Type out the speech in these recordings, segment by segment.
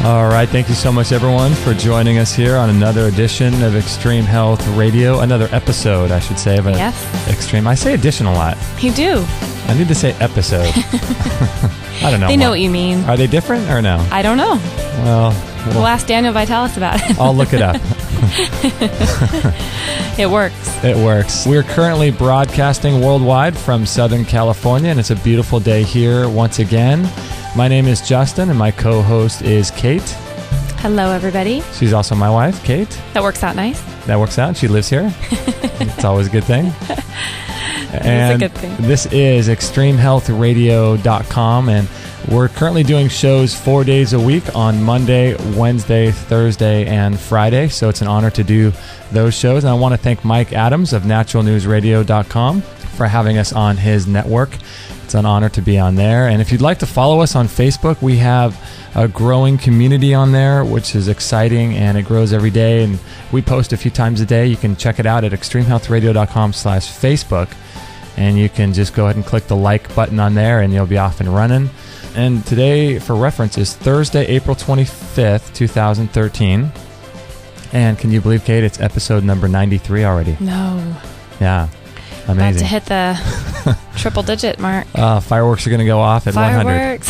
All right. Thank you so much, everyone, for joining us here on another edition of Extreme Health Radio. Another episode, I should say, of Extreme. I say edition a lot. You do. I need to say episode. I don't know. They know what you mean. Are they different or no? I don't know. Well, we'll ask Daniel Vitalis about it. I'll look it up. It works. It works. We're currently broadcasting worldwide from Southern California, and it's a beautiful day here once again. My name is Justin, and my co-host is Kate. Hello, everybody. She's also my wife, Kate. That works out nice. That works out. She lives here. It's always a good thing. And it's a good thing. This is extremehealthradio.com, and we're currently doing shows 4 days a week on Monday, Wednesday, Thursday, and Friday. So it's an honor to do those shows. And I want to thank Mike Adams of naturalnewsradio.com for having us on his network. It's an honor to be on there. And if you'd like to follow us on Facebook, we have a growing community on there, which is exciting, and it grows every day. And we post a few times a day. You can check it out at extremehealthradio.com/Facebook. And you can just go ahead and click the like button on there, and you'll be off and running. And today, for reference, is Thursday, April 25th, 2013. And can you believe, Kate, it's episode number 93 already? No. Yeah. Amazing. About to hit the triple digit mark. Fireworks are going to go off at 100.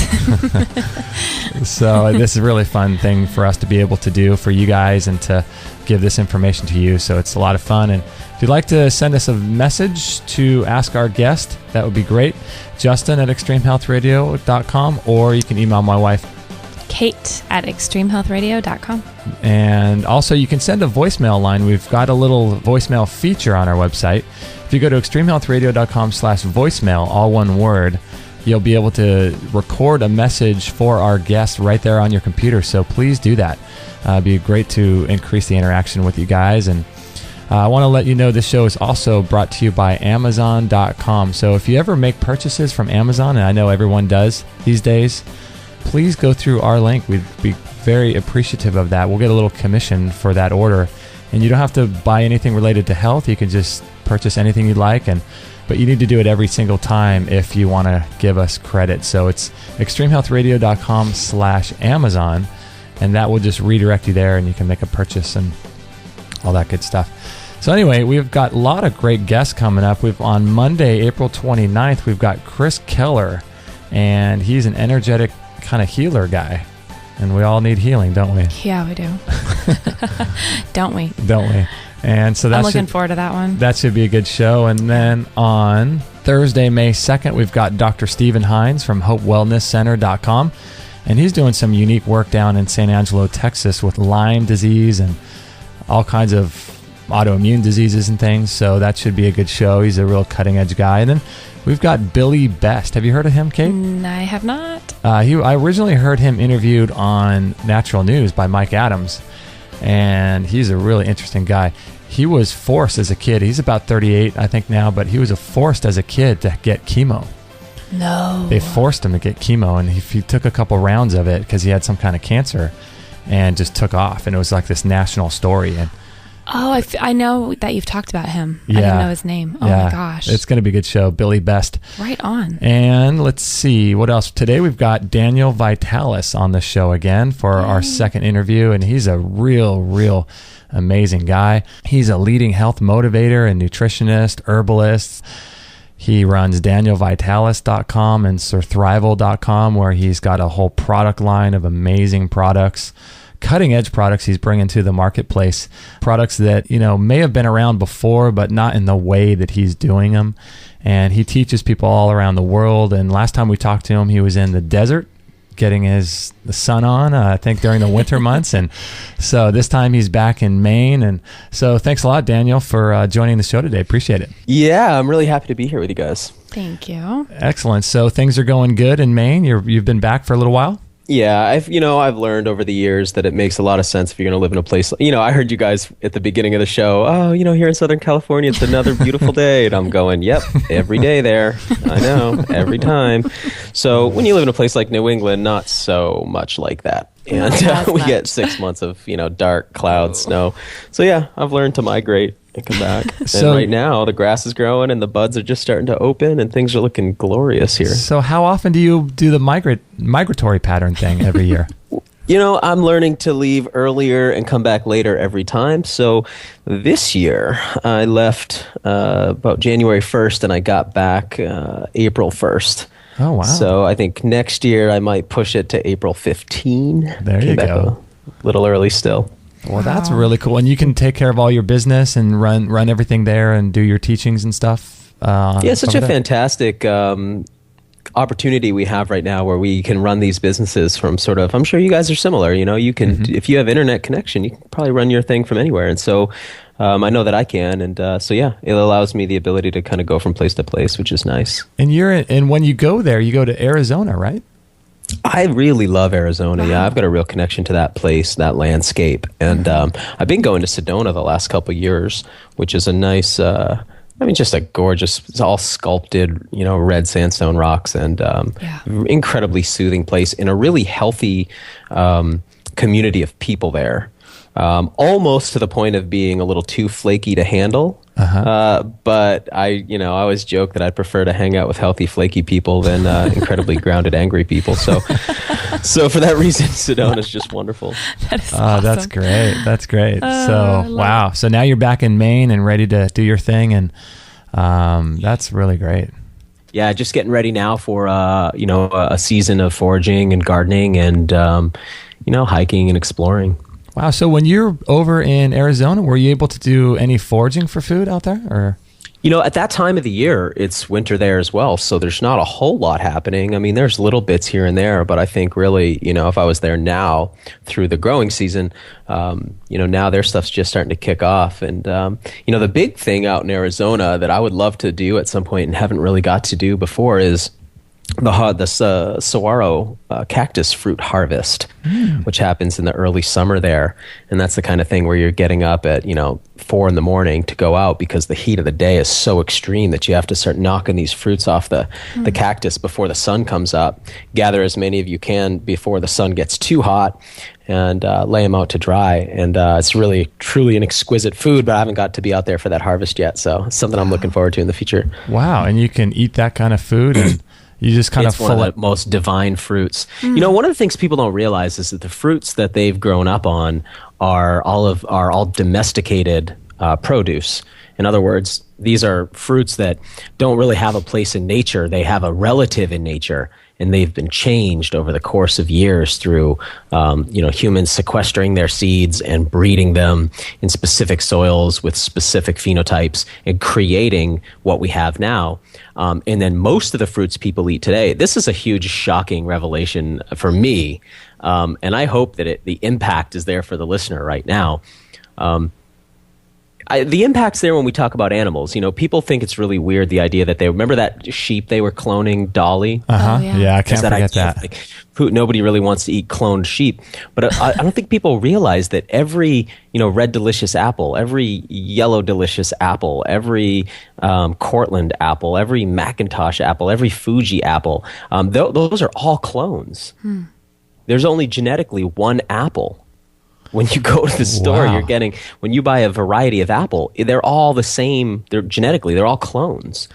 So this is a really fun thing for us to be able to do for you guys and to give this information to you. So it's a lot of fun. And if you'd like to send us a message to ask our guest, that would be great. Justin at extremehealthradio.com, or you can email my wife, Kate at extremehealthradio.com. And also you can send a voicemail line. We've got a little voicemail feature on our website. If you go to extremehealthradio.com/voicemail, all one word, you'll be able to record a message for our guest right there on your computer. So please do that. It'd be great to increase the interaction with you guys. And I want to let you know this show is also brought to you by Amazon.com. So if you ever make purchases from Amazon, and I know everyone does these days, please go through our link. We'd be very appreciative of that. We'll get a little commission for that order. And you don't have to buy anything related to health. You can just purchase anything you'd like. But you need to do it every single time if you want to give us credit. So it's extremehealthradio.com/Amazon. And that will just redirect you there, and you can make a purchase and all that good stuff. So anyway, we've got a lot of great guests coming up. On Monday, April 29th, we've got Chris Keller, and he's an energetic kind of healer guy. And we all need healing, don't we? Yeah, we do. Don't we? Don't we? And so I'm looking forward to that one. That should be a good show. And then on Thursday, May 2nd, we've got Dr. Stephen Hines from HopeWellnessCenter.com. And he's doing some unique work down in San Angelo, Texas with Lyme disease and all kinds of autoimmune diseases and things. So that should be a good show. He's a real cutting-edge guy. And then we've got Billy Best. Have you heard of him, Kate? I have not. I originally heard him interviewed on Natural News by Mike Adams. And he's a really interesting guy. He was forced as a kid. He's about 38, I think now, but he was forced as a kid to get chemo. No. They forced him to get chemo, and he took a couple rounds of it because he had some kind of cancer and just took off. And it was like this national story. And I know that you've talked about him. Yeah. I didn't know his name. Oh, yeah. My gosh. It's going to be a good show. Billy Best. Right on. And let's see, what else? Today we've got Daniel Vitalis on the show again for our second interview, and he's a real amazing guy. He's a leading health motivator and nutritionist, herbalist. He runs DanielVitalis.com and SirThrival.com, where he's got a whole product line of amazing products. Cutting-edge products he's bringing to the marketplace, products that may have been around before, but not in the way that he's doing them. And he teaches people all around the world. And last time we talked to him, he was in the desert getting the sun on, I think during the winter months. And so this time he's back in Maine. And so thanks a lot, Daniel, for joining the show today. Appreciate it. Yeah, I'm really happy to be here with you guys. Thank you. Excellent. So things are going good in Maine. You've been back for a little while? Yeah, I've learned over the years that it makes a lot of sense if you're going to live in a place. I heard you guys at the beginning of the show. Here in Southern California, it's another beautiful day, and I'm going, yep, every day there. I know, every time. So when you live in a place like New England, not so much like that. And we get 6 months of dark clouds, snow. So yeah, I've learned to migrate and come back. So, and right now, the grass is growing and the buds are just starting to open, and things are looking glorious here. So how often do you do the migratory pattern thing every year? I'm learning to leave earlier and come back later every time. So this year, I left about January 1st and I got back April 1st. Oh, wow. So I think next year I might push it to April 15. There you go. A little early still. Well, that's really cool. And you can take care of all your business and run everything there and do your teachings and stuff. Yeah, such a fantastic opportunity we have right now where we can run these businesses from sort of, I'm sure you guys are similar, you can, if you have internet connection, you can probably run your thing from anywhere. And so I know that I can. And so, yeah, it allows me the ability to kind of go from place to place, which is nice. And when you go there, you go to Arizona, right? I really love Arizona. Wow. Yeah, I've got a real connection to that place, that landscape. And I've been going to Sedona the last couple of years, which is a nice, just a gorgeous, it's all sculpted, red sandstone rocks and incredibly soothing place in a really healthy community of people there. Almost to the point of being a little too flaky to handle. But I always joke that I prefer to hang out with healthy, flaky people than incredibly grounded, angry people. So for that reason, Sedona is just wonderful. That is awesome. That's great. That's great. So, wow. So now you're back in Maine and ready to do your thing. And that's really great. Yeah, just getting ready now for, a season of foraging and gardening and, hiking and exploring. Wow. So when you're over in Arizona, were you able to do any foraging for food out there? Or at that time of the year, it's winter there as well. So there's not a whole lot happening. I mean, there's little bits here and there, but I think really, if I was there now through the growing season, now their stuff's just starting to kick off. And, the big thing out in Arizona that I would love to do at some point and haven't really got to do before is the saguaro cactus fruit harvest, which happens in the early summer there. And that's the kind of thing where you're getting up at, 4 a.m. to go out because the heat of the day is so extreme that you have to start knocking these fruits off the cactus before the sun comes up. Gather as many of you can before the sun gets too hot and lay them out to dry. And it's really, truly an exquisite food, but I haven't got to be out there for that harvest yet. So it's something I'm looking forward to in the future. Wow. And you can eat that kind of food and you just kind it's one of the most divine fruits. One of the things people don't realize is that the fruits that they've grown up on are all domesticated produce. In other words, these are fruits that don't really have a place in nature. They have a relative in nature, and they've been changed over the course of years through, humans sequestering their seeds and breeding them in specific soils with specific phenotypes and creating what we have now. And then most of the fruits people eat today, this is a huge, shocking revelation for me. And I hope that the impact is there for the listener right now. The impact's there when we talk about animals. People think it's really weird, the idea that they remember that sheep they were cloning, Dolly? Yeah, I can't forget that. Nobody really wants to eat cloned sheep. But I don't think people realize that every, red delicious apple, every yellow delicious apple, every Cortland apple, every Macintosh apple, every Fuji apple, those are all clones. There's only genetically one apple. When you go to the store, you're getting, when you buy a variety of apple, they're all the same. They're all clones.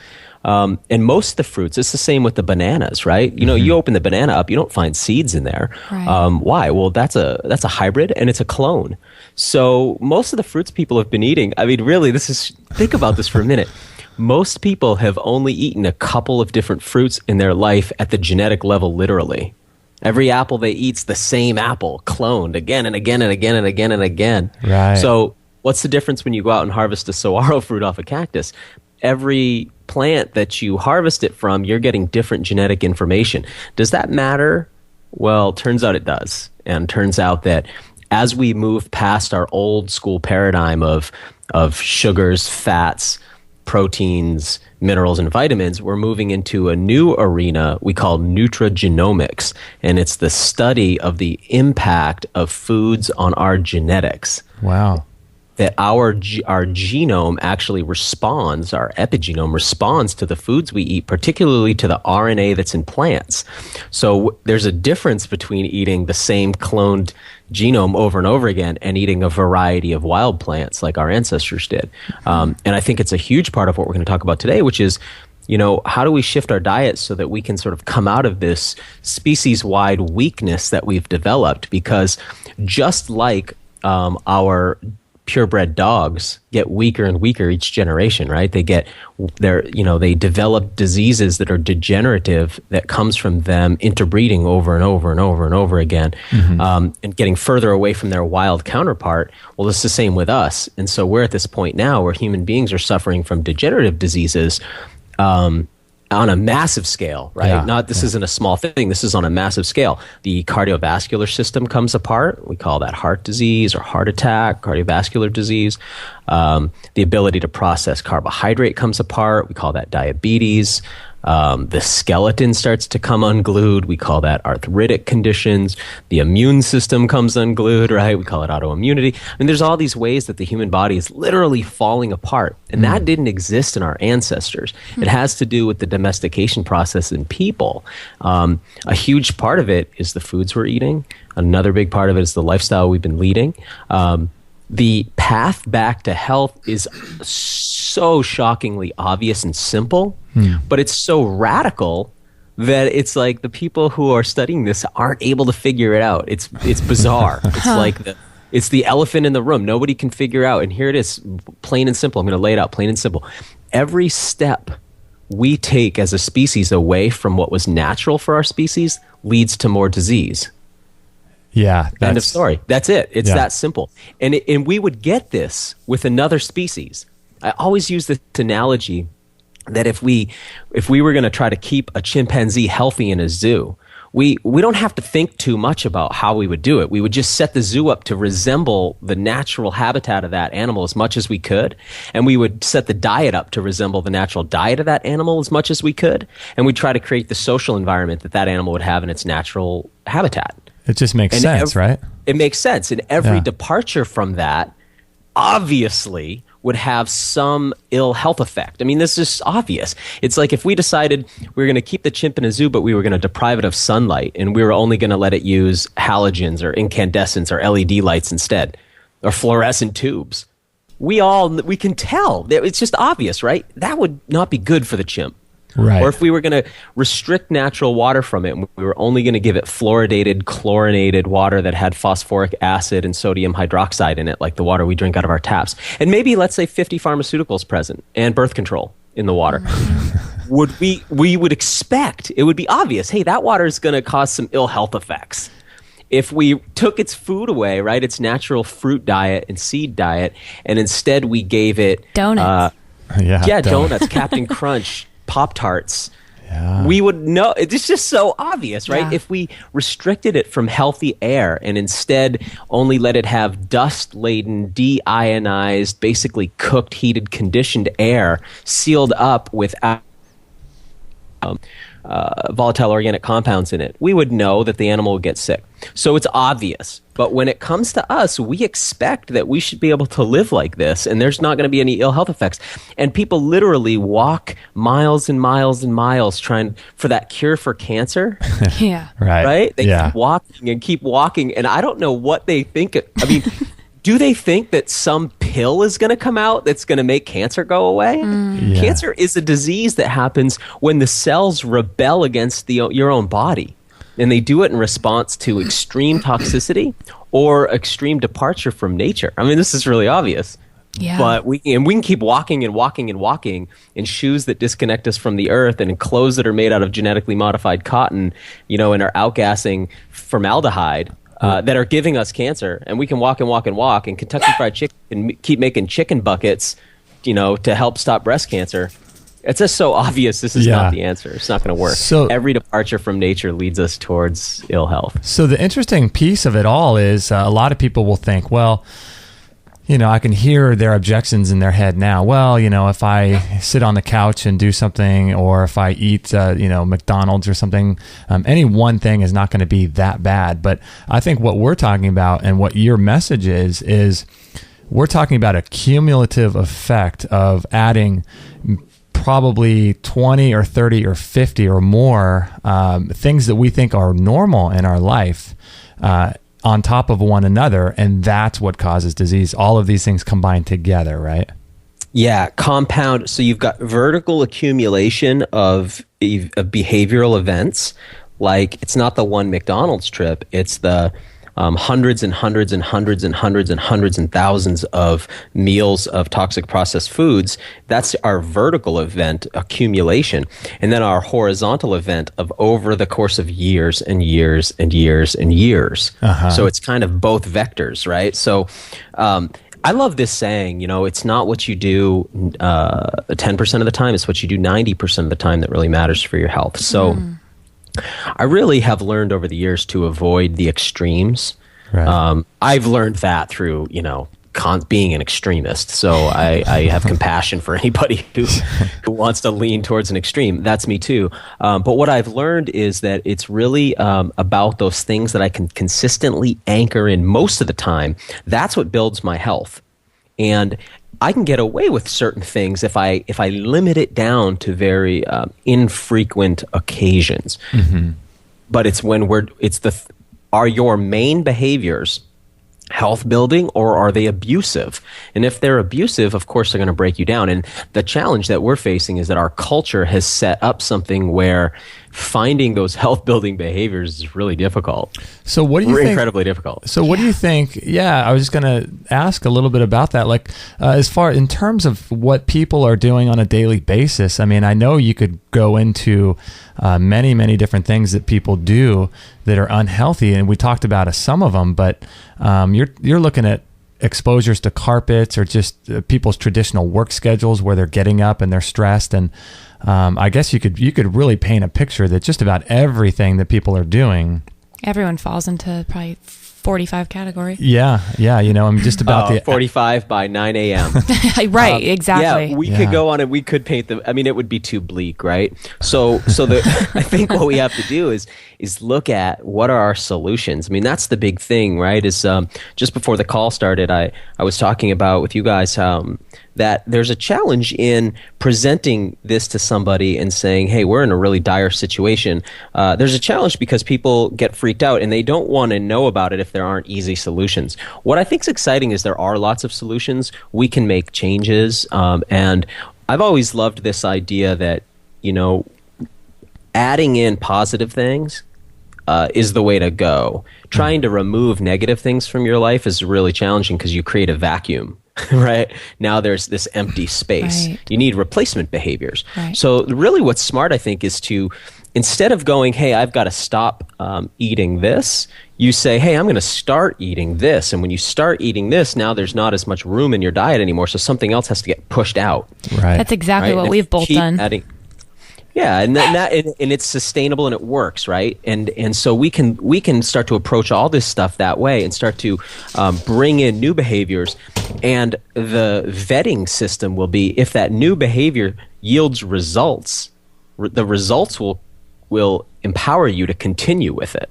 And most of the fruits, it's the same with the bananas, right? You open the banana up, you don't find seeds in there. Right. Why? Well, that's a hybrid and it's a clone. So most of the fruits people have been eating, I mean, really, think about this for a minute. Most people have only eaten a couple of different fruits in their life at the genetic level, literally. Every apple they eat's the same apple, cloned again and again and again and again and again. Right. So what's the difference when you go out and harvest a saguaro fruit off a cactus? Every plant that you harvest it from, you're getting different genetic information. Does that matter? Well, turns out it does. And turns out that as we move past our old school paradigm of sugars, fats, proteins, minerals, and vitamins, we're moving into a new arena we call nutrigenomics, and it's the study of the impact of foods on our genetics. Wow. That our genome actually responds, our epigenome responds to the foods we eat, particularly to the RNA that's in plants. So there's a difference between eating the same cloned genome over and over again and eating a variety of wild plants like our ancestors did. And I think it's a huge part of what we're going to talk about today, which is how do we shift our diet so that we can sort of come out of this species-wide weakness that we've developed? Because just like our purebred dogs get weaker and weaker each generation, right? They develop diseases that are degenerative that comes from them interbreeding over and over and over and over again, and getting further away from their wild counterpart. Well, it's the same with us. And so we're at this point now where human beings are suffering from degenerative diseases on a massive scale, right? This isn't a small thing. This is on a massive scale. The cardiovascular system comes apart. We call that heart disease or heart attack, cardiovascular disease. The ability to process carbohydrate comes apart. We call that diabetes. The skeleton starts to come unglued. We call that arthritic conditions. The immune system comes unglued, right? We call it autoimmunity. I mean, there's all these ways that the human body is literally falling apart. And that didn't exist in our ancestors. It has to do with the domestication process in people. A huge part of it is the foods we're eating. Another big part of it is the lifestyle we've been leading. The path back to health is so shockingly obvious and simple, but it's so radical that it's like the people who are studying this aren't able to figure it out. It's bizarre. It's like it's the elephant in the room. Nobody can figure out. And here it is, plain and simple. I'm going to lay it out plain and simple. Every step we take as a species away from what was natural for our species leads to more disease. Yeah. End of story. That's it. It's that simple. And we would get this with another species. I always use this analogy that if we were going to try to keep a chimpanzee healthy in a zoo, we don't have to think too much about how we would do it. We would just set the zoo up to resemble the natural habitat of that animal as much as we could. And we would set the diet up to resemble the natural diet of that animal as much as we could. And we'd try to create the social environment that animal would have in its natural habitat. It just makes sense, right? It makes sense. And every departure from that obviously would have some ill health effect. I mean, this is obvious. It's like if we decided we were going to keep the chimp in a zoo, but we were going to deprive it of sunlight, and we were only going to let it use halogens or incandescents or LED lights instead, or fluorescent tubes. We can tell. It's just obvious, right? That would not be good for the chimp. Right. Or if we were going to restrict natural water from it, and we were only going to give it fluoridated, chlorinated water that had phosphoric acid and sodium hydroxide in it, like the water we drink out of our taps. And maybe, let's say, 50 pharmaceuticals present and birth control in the water. we would expect, it would be obvious, hey, that water is going to cause some ill health effects. If we took its food away, right, its natural fruit diet and seed diet, and instead we gave it... Donuts. Donuts, Captain Crunch, Pop-Tarts, Yeah. We would know. It's just so obvious, right? Yeah. If we restricted it from healthy air and instead only let it have dust-laden, deionized, basically cooked, heated, conditioned air sealed up with volatile organic compounds in it, we would know that the animal would get sick. So it's obvious. But when it comes to us, we expect that we should be able to live like this, and there's not going to be any ill health effects. And people literally walk miles and miles and miles trying for that cure for cancer. Yeah. Right? They keep walking and keep walking, and I don't know what they think. I mean, do they think that some pill is going to come out that's going to make cancer go away? Yeah. Cancer is a disease that happens when the cells rebel against your own body. And they do it in response to extreme toxicity or extreme departure from nature. I mean, this is really obvious. Yeah. But we can keep walking and walking and walking in shoes that disconnect us from the earth and in clothes that are made out of genetically modified cotton, and are outgassing formaldehyde that are giving us cancer. And we can walk and walk and walk. And Kentucky Fried Chicken can keep making chicken buckets, to help stop breast cancer. It's just so obvious this is not the answer. It's not going to work. So every departure from nature leads us towards ill health. So the interesting piece of it all is a lot of people will think, well, I can hear their objections in their head now. Well, if I sit on the couch and do something, or if I eat, McDonald's or something, any one thing is not going to be that bad. But I think what we're talking about and what your message is we're talking about a cumulative effect of adding probably 20 or 30 or 50 or more things that we think are normal in our life on top of one another, and that's what causes disease. All of these things combined together, right? Yeah, compound. So you've got vertical accumulation of behavioral events. Like, it's not the one McDonald's trip. It's the hundreds and hundreds and hundreds and hundreds and hundreds and thousands of meals of toxic processed foods. That's our vertical event accumulation. And then our horizontal event of over the course of years and years and years and years. So it's kind of both vectors, right? So I love this saying, it's not what you do 10% of the time, it's what you do 90% of the time that really matters for your health. So I really have learned over the years to avoid the extremes. Right. I've learned that through, being an extremist. So I have compassion for anybody who wants to lean towards an extreme. That's me too. But what I've learned is that it's really about those things that I can consistently anchor in most of the time. That's what builds my health. And I can get away with certain things if I limit it down to very infrequent occasions. But it's when are your main behaviors health building or are they abusive? And if they're abusive, of course, they're going to break you down. And the challenge that we're facing is that our culture has set up something where finding those health building behaviors is really difficult. So what do you think? Incredibly difficult. So what do you think? Yeah, I was just going to ask a little bit about that. Like, as far in terms of what people are doing on a daily basis, I mean, I know you could go into many, many different things that people do that are unhealthy, and we talked about some of them, but you're looking at exposures to carpets or just people's traditional work schedules where they're getting up and they're stressed. And I guess you could really paint a picture that just about everything that people are doing. Everyone falls into probably 45 category. Yeah. I'm just about 45 by 9 a.m. Right, exactly. Yeah, we could go on and we could paint it would be too bleak, right? So I think what we have to do is look at what are our solutions. I mean, that's the big thing, right? Is just before the call started, I was talking about with you guys that there's a challenge in presenting this to somebody and saying, hey, we're in a really dire situation. There's a challenge because people get freaked out and they don't want to know about it if there aren't easy solutions. What I think is exciting is there are lots of solutions. We can make changes. And I've always loved this idea that, adding in positive things is the way to go. Trying to remove negative things from your life is really challenging because you create a vacuum. Right? Now there's this empty space. Right. You need replacement behaviors. Right. So really what's smart, I think, is to, instead of going, hey, I've got to stop eating this, you say, hey, I'm going to start eating this. And when you start eating this, now there's not as much room in your diet anymore, so something else has to get pushed out. Right. That's exactly Right? what And we've both done. Yeah, and and it's sustainable and it works, right? And so we can start to approach all this stuff that way and start to bring in new behaviors. And the vetting system will be, if that new behavior yields results, the results will empower you to continue with it.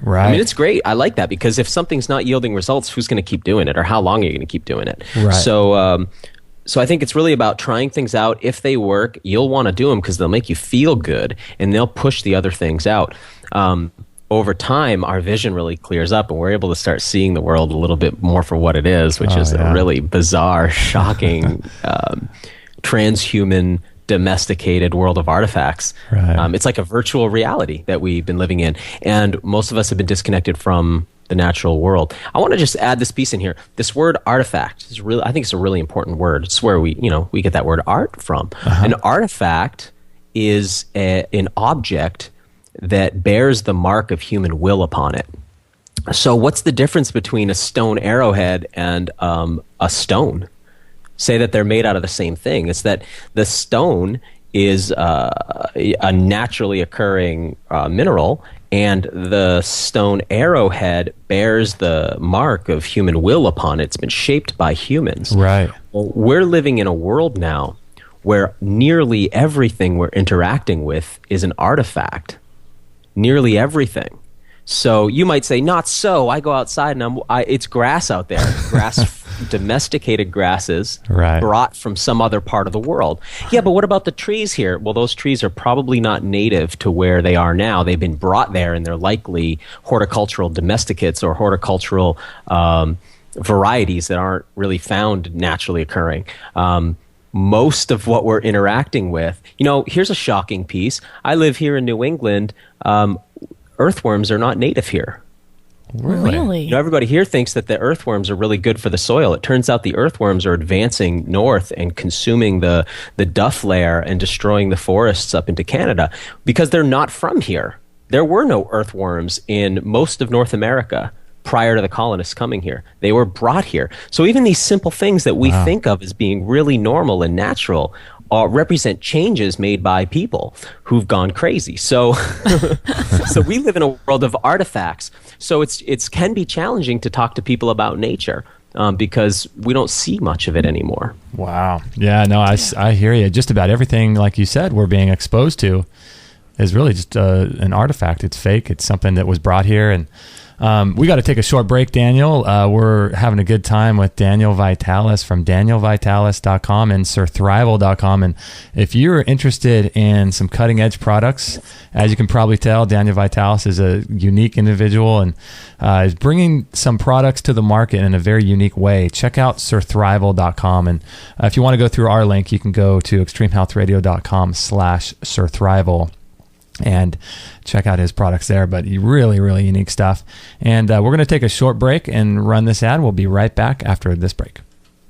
Right. I mean, it's great. I like that because if something's not yielding results, who's going to keep doing it, or how long are you going to keep doing it? Right. So I think it's really about trying things out. If they work, you'll want to do them because they'll make you feel good and they'll push the other things out. Over time, our vision really clears up and we're able to start seeing the world a little bit more for what it is, which is a really bizarre, shocking, transhuman, domesticated world of artifacts. Right. It's like a virtual reality that we've been living in. And most of us have been disconnected from the natural world. I want to just add this piece in here. This word artifact is really, I think it's a really important word. It's where we get that word art from. An artifact is an object that bears the mark of human will upon it. So what's the difference between a stone arrowhead and a stone? Say that they're made out of the same thing. It's that the stone is a naturally occurring mineral, and the stone arrowhead bears the mark of human will upon it. It's been shaped by humans. Right. Well, we're living in a world now where nearly everything we're interacting with is an artifact. Nearly everything. So you might say, not so. I go outside and it's grass out there. Grass, domesticated grasses brought from some other part of the world. Yeah, but what about the trees here? Well, those trees are probably not native to where they are now. They've been brought there, and they're likely horticultural domesticates or horticultural varieties that aren't really found naturally occurring. most of what we're interacting with. Here's a shocking piece. I live here in New England. Earthworms are not native here. Really? Everybody here thinks that the earthworms are really good for the soil. It turns out the earthworms are advancing north and consuming the duff layer and destroying the forests up into Canada because they're not from here. There were no earthworms in most of North America prior to the colonists coming here. They were brought here. So even these simple things that we think of as being really normal and natural represent changes made by people who've gone crazy. So we live in a world of artifacts. So it can be challenging to talk to people about nature because we don't see much of it anymore. Wow. Yeah, no, I hear you. Just about everything, like you said, we're being exposed to is really just an artifact. It's fake. It's something that was brought here. And we got to take a short break, Daniel. We're having a good time with Daniel Vitalis from danielvitalis.com and surthrival.com. And if you're interested in some cutting edge products, as you can probably tell, Daniel Vitalis is a unique individual and is bringing some products to the market in a very unique way. Check out surthrival.com. And if you want to go through our link, you can go to extremehealthradio.com/surthrival. And check out his products there, but really, really unique stuff. And we're going to take a short break and run this ad. We'll be right back after this break.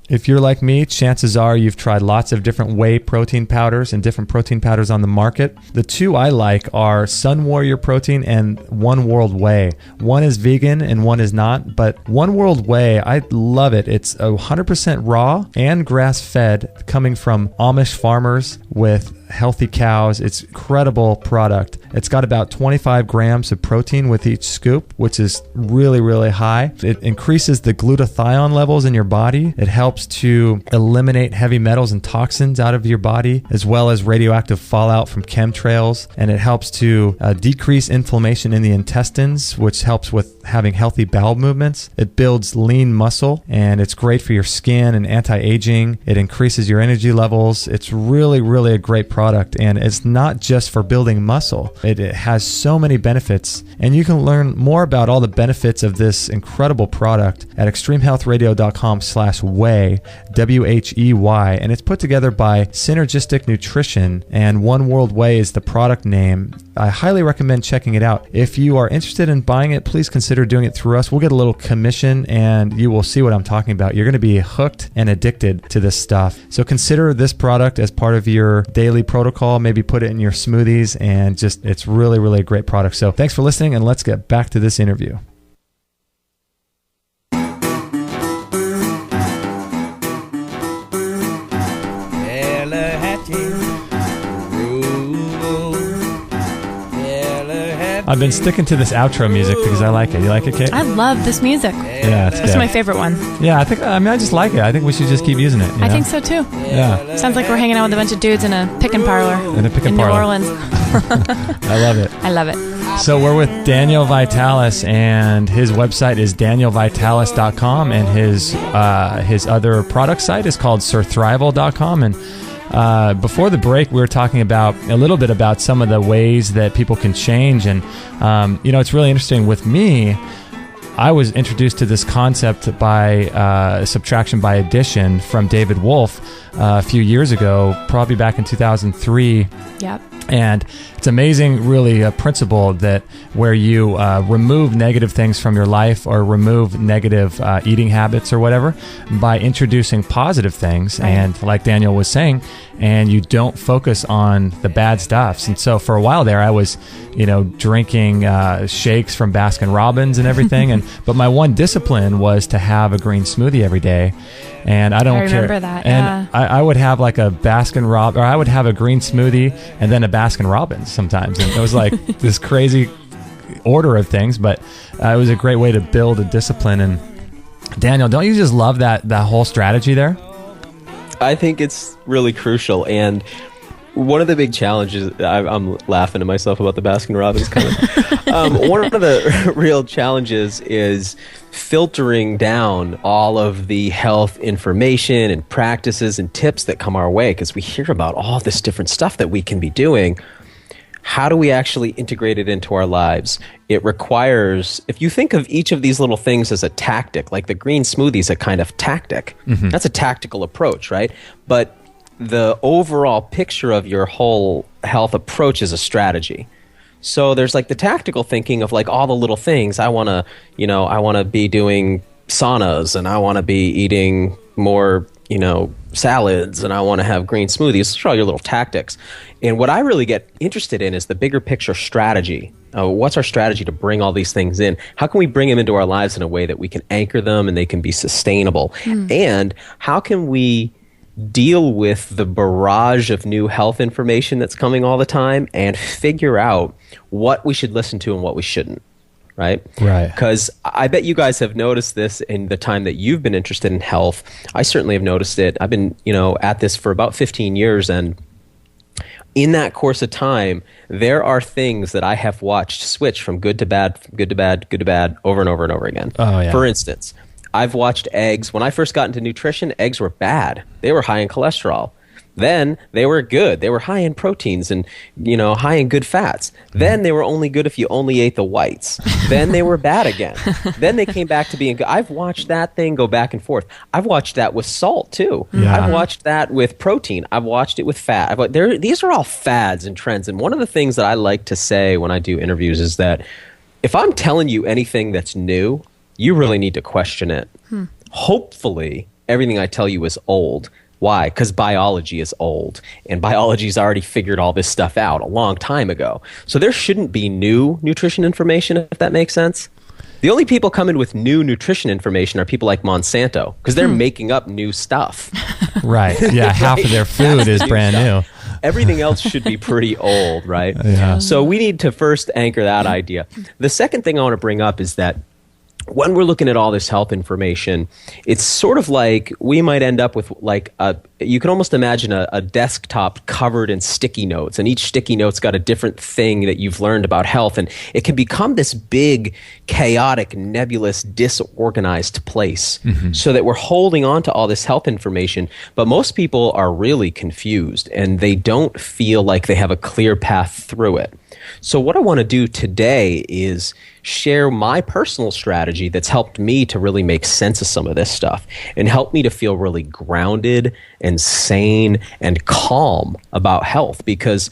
If you're like me, chances are you've tried lots of different whey protein powders and different protein powders on the market. The two I like are Sun Warrior Protein and One World Whey. One is vegan and one is not, but One World Whey, I love it. It's 100% raw and grass-fed, coming from Amish farmers with healthy cows. It's an incredible product. It's got about 25 grams of protein with each scoop, which is really, really high. It increases the glutathione levels in your body. It helps to eliminate heavy metals and toxins out of your body, as well as radioactive fallout from chemtrails. And it helps to decrease inflammation in the intestines, which helps with having healthy bowel movements. It builds lean muscle, and it's great for your skin and anti-aging. It increases your energy levels. It's really, really a great product, and it's not just for building muscle. It has so many benefits, and you can learn more about all the benefits of this incredible product at extremehealthradio.com/whey, WHEY, and it's put together by Synergistic Nutrition, and One World Whey is the product name. I highly recommend checking it out. If you are interested in buying it, please consider doing it through us. We'll get a little commission, and you will see what I'm talking about. You're going to be hooked and addicted to this stuff. So consider this product as part of your daily protocol. Maybe put it in your smoothies, and just, it's really, really a great product. So thanks for listening, and let's get back to this interview. I've been sticking to this outro music because I like it. You like it, Kate? I love this music. Yeah, it's This is my favorite one. Yeah, I just like it. I think we should just keep using it. I think so too. Yeah. Sounds like we're hanging out with a bunch of dudes in a pick-and parlor In New Orleans. I love it. I love it. So we're with Daniel Vitalis, and his website is danielvitalis.com, and his other product site is called surthrival.com. And before the break, we were talking about a little bit about some of the ways that people can change. And, it's really interesting. With me, I was introduced to this concept by subtraction by addition from David Wolfe a few years ago, probably back in 2003. Yep. And it's amazing, really, a principle that where you remove negative things from your life or remove negative eating habits or whatever by introducing positive things. Right. And like Daniel was saying, and you don't focus on the bad stuffs. And so for a while there, I was, drinking shakes from Baskin Robbins and everything. But my one discipline was to have a green smoothie every day. And I don't care. I remember that. And yeah. I would have like a Baskin Robbins, or I would have a green smoothie and then a Baskin Robbins sometimes. And it was like this crazy order of things, but it was a great way to build a discipline. And Daniel, don't you just love that whole strategy there? I think it's really crucial. And one of the big challenges, I'm laughing to myself about the Baskin Robbins comment. One of the real challenges is filtering down all of the health information and practices and tips that come our way, because we hear about all this different stuff that we can be doing. How do we actually integrate it into our lives? It requires, if you think of each of these little things as a tactic, like the green smoothie is a kind of tactic. Mm-hmm. That's a tactical approach, right? But the overall picture of your whole health approach is a strategy. So there's like the tactical thinking of like all the little things. I want to be doing saunas, and I want to be eating more, salads, and I want to have green smoothies. Those are all your little tactics. And what I really get interested in is the bigger picture strategy. What's our strategy to bring all these things in? How can we bring them into our lives in a way that we can anchor them and they can be sustainable? And how can we deal with the barrage of new health information that's coming all the time and figure out what we should listen to and what we shouldn't, right? Right. Because I bet you guys have noticed this in the time that you've been interested in health. I certainly have noticed it. I've been, at this for about 15 years, and in that course of time, there are things that I have watched switch from good to bad, good to bad, good to bad, over and over and over again. Oh, yeah. For instance, I've watched eggs. When I first got into nutrition, eggs were bad. They were high in cholesterol. Then they were good. They were high in proteins and, high in good fats. Then they were only good if you only ate the whites. Then they were bad again. Then they came back to being good. I've watched that thing go back and forth. I've watched that with salt too. Yeah. I've watched that with protein. I've watched it with fat. These are all fads and trends. And one of the things that I like to say when I do interviews is that if I'm telling you anything that's new, you really need to question it. Hopefully, everything I tell you is old. Why? Because biology is old, and biology's already figured all this stuff out a long time ago. So there shouldn't be new nutrition information, if that makes sense. The only people coming with new nutrition information are people like Monsanto, because they're making up new stuff. Right. Yeah, half of their food is brand new. Everything else should be pretty old, right? Yeah. So we need to first anchor that idea. The second thing I want to bring up is that when we're looking at all this health information, it's sort of like we might end up with you can almost imagine a desktop covered in sticky notes, and each sticky note's got a different thing that you've learned about health, and it can become this big, chaotic, nebulous, disorganized place, so that we're holding on to all this health information, but most people are really confused, and they don't feel like they have a clear path through it. So what I want to do today is share my personal strategy that's helped me to really make sense of some of this stuff and help me to feel really grounded and sane and calm about health, because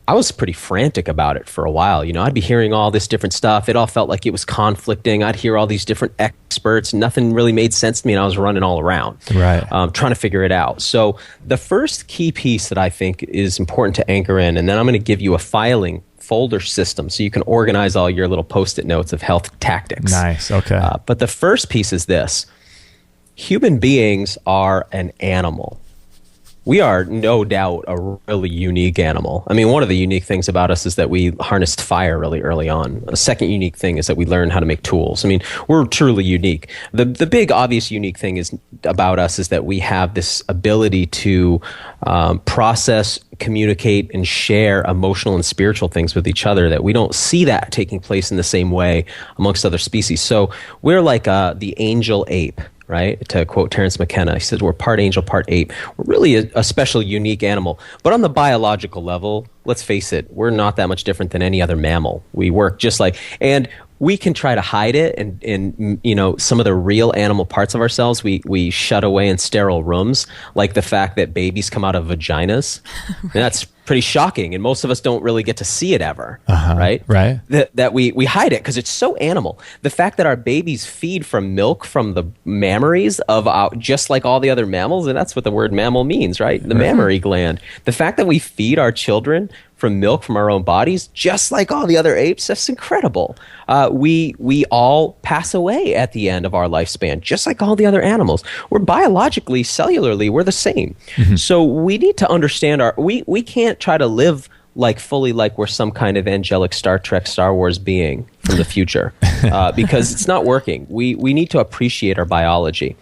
I was pretty frantic about it for a while. I'd be hearing all this different stuff. It all felt like it was conflicting. I'd hear all these different experts. Nothing really made sense to me, and I was running all around, trying to figure it out. So the first key piece that I think is important to anchor in, and then I'm going to give you a filing folder system so you can organize all your little Post-it notes of health tactics. Nice. Okay. But the first piece is this. Human beings are an animal. We are no doubt a really unique animal. I mean, one of the unique things about us is that we harnessed fire really early on. A second unique thing is that we learned how to make tools. I mean, we're truly unique. The big obvious unique thing is about us is that we have this ability to process, communicate, and share emotional and spiritual things with each other, that we don't see that taking place in the same way amongst other species. So we're like the angel ape. Right? To quote Terence McKenna, he says we're part angel, part ape. We're really a special, unique animal. But on the biological level, let's face it, we're not that much different than any other mammal. We work just like, and we can try to hide it, and some of the real animal parts of ourselves we shut away in sterile rooms, like the fact that babies come out of vaginas. Right. And that's pretty shocking, and most of us don't really get to see it ever, right? Right. That we hide it because it's so animal. The fact that our babies feed from milk from the mammaries of just like all the other mammals, and that's what the word mammal means, right? The mammary gland. The fact that we feed our children from milk from our own bodies, just like all the other apes, that's incredible. We all pass away at the end of our lifespan, just like all the other animals. We're biologically, cellularly, we're the same. So we need to understand we can't try to live fully like we're some kind of angelic Star Trek, Star Wars being from the future, because it's not working. We need to appreciate our biology.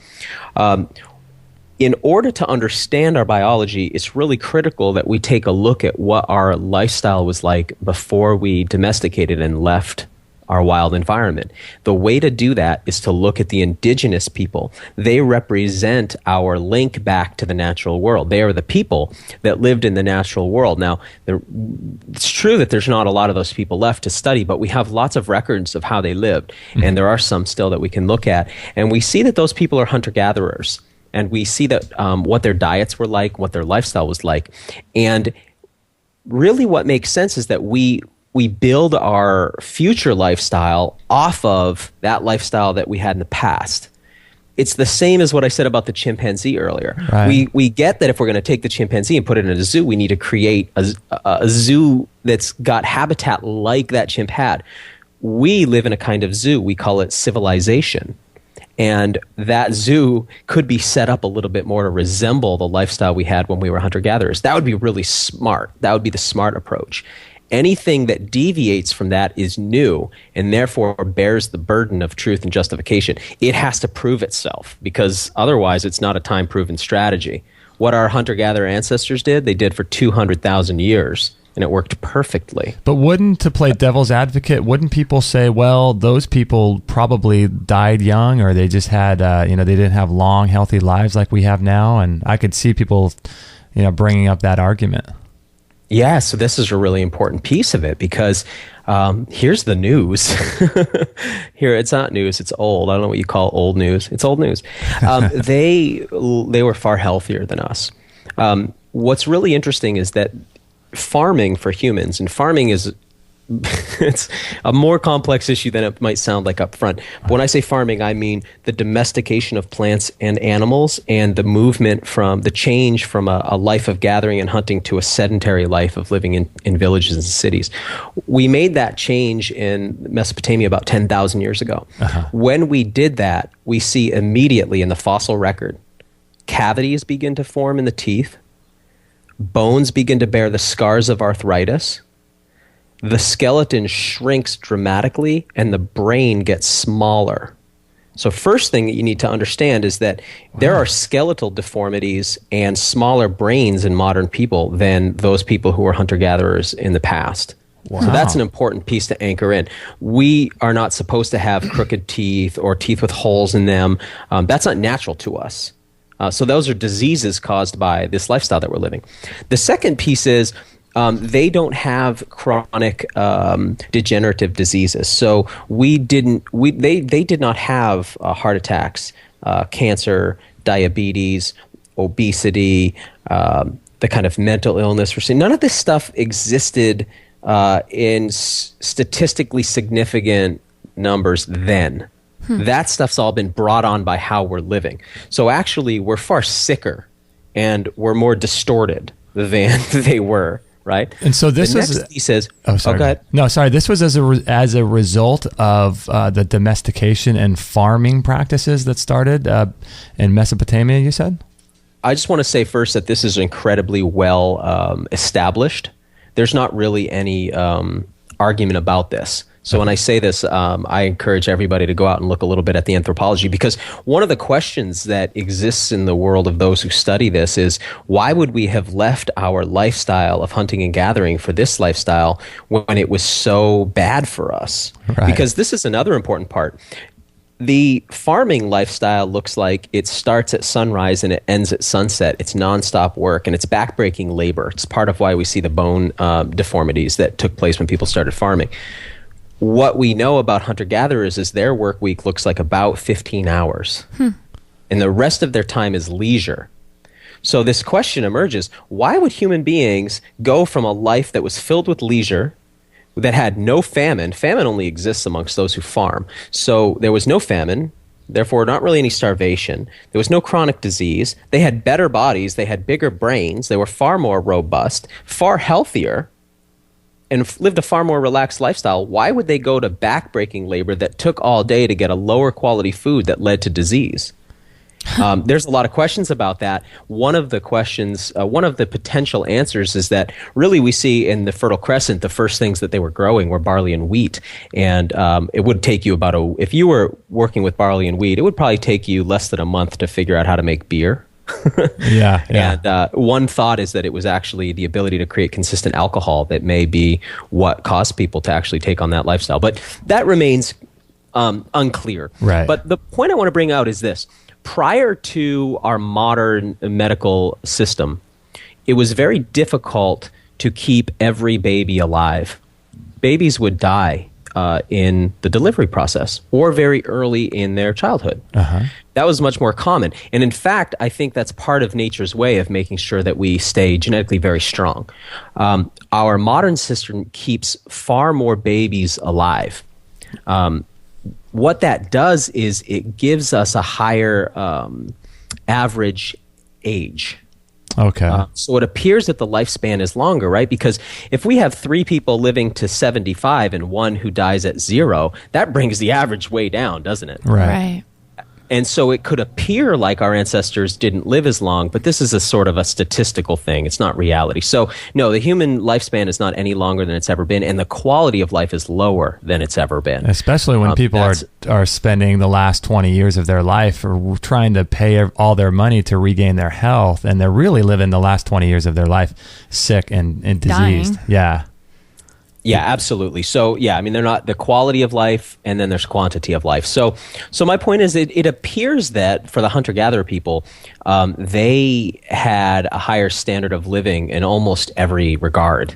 In order to understand our biology, it's really critical that we take a look at what our lifestyle was like before we domesticated and left our wild environment. The way to do that is to look at the indigenous people. They represent our link back to the natural world. They are the people that lived in the natural world. Now, it's true that there's not a lot of those people left to study, but we have lots of records of how they lived, and there are some still that we can look at. And we see that those people are hunter-gatherers. and we see that what their diets were like, what their lifestyle was like. And really what makes sense is that we build our future lifestyle off of that lifestyle that we had in the past. It's the same as what I said about the chimpanzee earlier. Right. We get that if we're going to take the chimpanzee and put it in a zoo, we need to create a zoo that's got habitat like that chimp had. We live in a kind of zoo. We call it civilization. And that zoo could be set up a little bit more to resemble the lifestyle we had when we were hunter-gatherers. That would be really smart. That would be the smart approach. Anything that deviates from that is new and therefore bears the burden of truth and justification. It has to prove itself because otherwise it's not a time-proven strategy. What our hunter-gatherer ancestors did, they did for 200,000 years, and it worked perfectly. But wouldn't, to play devil's advocate, wouldn't people say, well, those people probably died young, or they just had, they didn't have long, healthy lives like we have now? And I could see people, bringing up that argument. Yeah, so this is a really important piece of it because here's the news. Here, it's not news, it's old. I don't know what you call old news. It's old news. They were far healthier than us. What's really interesting is that farming for humans, and farming is it's a more complex issue than it might sound like up front. But when I say farming, I mean the domestication of plants and animals and the movement from the change from a life of gathering and hunting to a sedentary life of living in villages and cities. We made that change in Mesopotamia about 10,000 years ago. Uh-huh. When we did that, we see immediately in the fossil record, cavities begin to form in the teeth, bones begin to bear the scars of arthritis, the skeleton shrinks dramatically, and the brain gets smaller. So first thing that you need to understand is that there are skeletal deformities and smaller brains in modern people than those people who were hunter-gatherers in the past. Wow. So that's an important piece to anchor in. We are not supposed to have crooked teeth or teeth with holes in them. That's not natural to us. So those are diseases caused by this lifestyle that we're living. The second piece is they don't have chronic degenerative diseases. So they did not have heart attacks, cancer, diabetes, obesity, the kind of mental illness we're seeing. None of this stuff existed in statistically significant numbers then. That stuff's all been brought on by how we're living. So actually, we're far sicker and we're more distorted than they were. Right, and so this was. He says, "Oh, sorry. Oh, go ahead. No, sorry. This was as a result of the domestication and farming practices that started in Mesopotamia. You said. I just want to say first that this is incredibly well established. There's not really any argument about this. So when I say this, I encourage everybody to go out and look a little bit at the anthropology, because one of the questions that exists in the world of those who study this is, why would we have left our lifestyle of hunting and gathering for this lifestyle when it was so bad for us? Right. Because this is another important part. The farming lifestyle looks like it starts at sunrise and it ends at sunset. It's nonstop work and it's backbreaking labor. It's part of why we see the bone deformities that took place when people started farming. What we know about hunter-gatherers is their work week looks like about 15 hours. And the rest of their time is leisure. So this question emerges, why would human beings go from a life that was filled with leisure, that had no famine? Famine only exists amongst those who farm. So there was no famine, therefore not really any starvation. There was no chronic disease. They had better bodies. They had bigger brains. They were far more robust, far healthier, and lived a far more relaxed lifestyle. Why would they go to backbreaking labor that took all day to get a lower quality food that led to disease? There's a lot of questions about that. One of the questions, one of the potential answers is that really we see in the Fertile Crescent, the first things that they were growing were barley and wheat. And it would take you if you were working with barley and wheat, it would probably take you less than a month to figure out how to make beer. Yeah. And one thought is that it was actually the ability to create consistent alcohol that may be what caused people to actually take on that lifestyle. But that remains unclear. Right. But the point I want to bring out is this. Prior to our modern medical system, it was very difficult to keep every baby alive. Babies would die in the delivery process or very early in their childhood. That was much more common. And in fact, I think that's part of nature's way of making sure that we stay genetically very strong. Our modern system keeps far more babies alive. What that does is it gives us a higher average age. Okay. So it appears that the lifespan is longer, right? Because if we have 3 people living to 75 and 1 who dies at 0, that brings the average way down, doesn't it? Right. And so it could appear like our ancestors didn't live as long, but this is a sort of a statistical thing. It's not reality. So no, the human lifespan is not any longer than it's ever been, and the quality of life is lower than it's ever been. Especially when people are spending the last 20 years of their life or trying to pay all their money to regain their health, and they're really living the last 20 years of their life sick and diseased. Dying. Yeah. Yeah, absolutely. So, yeah, I mean, they're not the quality of life, and then there's quantity of life. So my point is, it appears that for the hunter-gatherer people, they had a higher standard of living in almost every regard.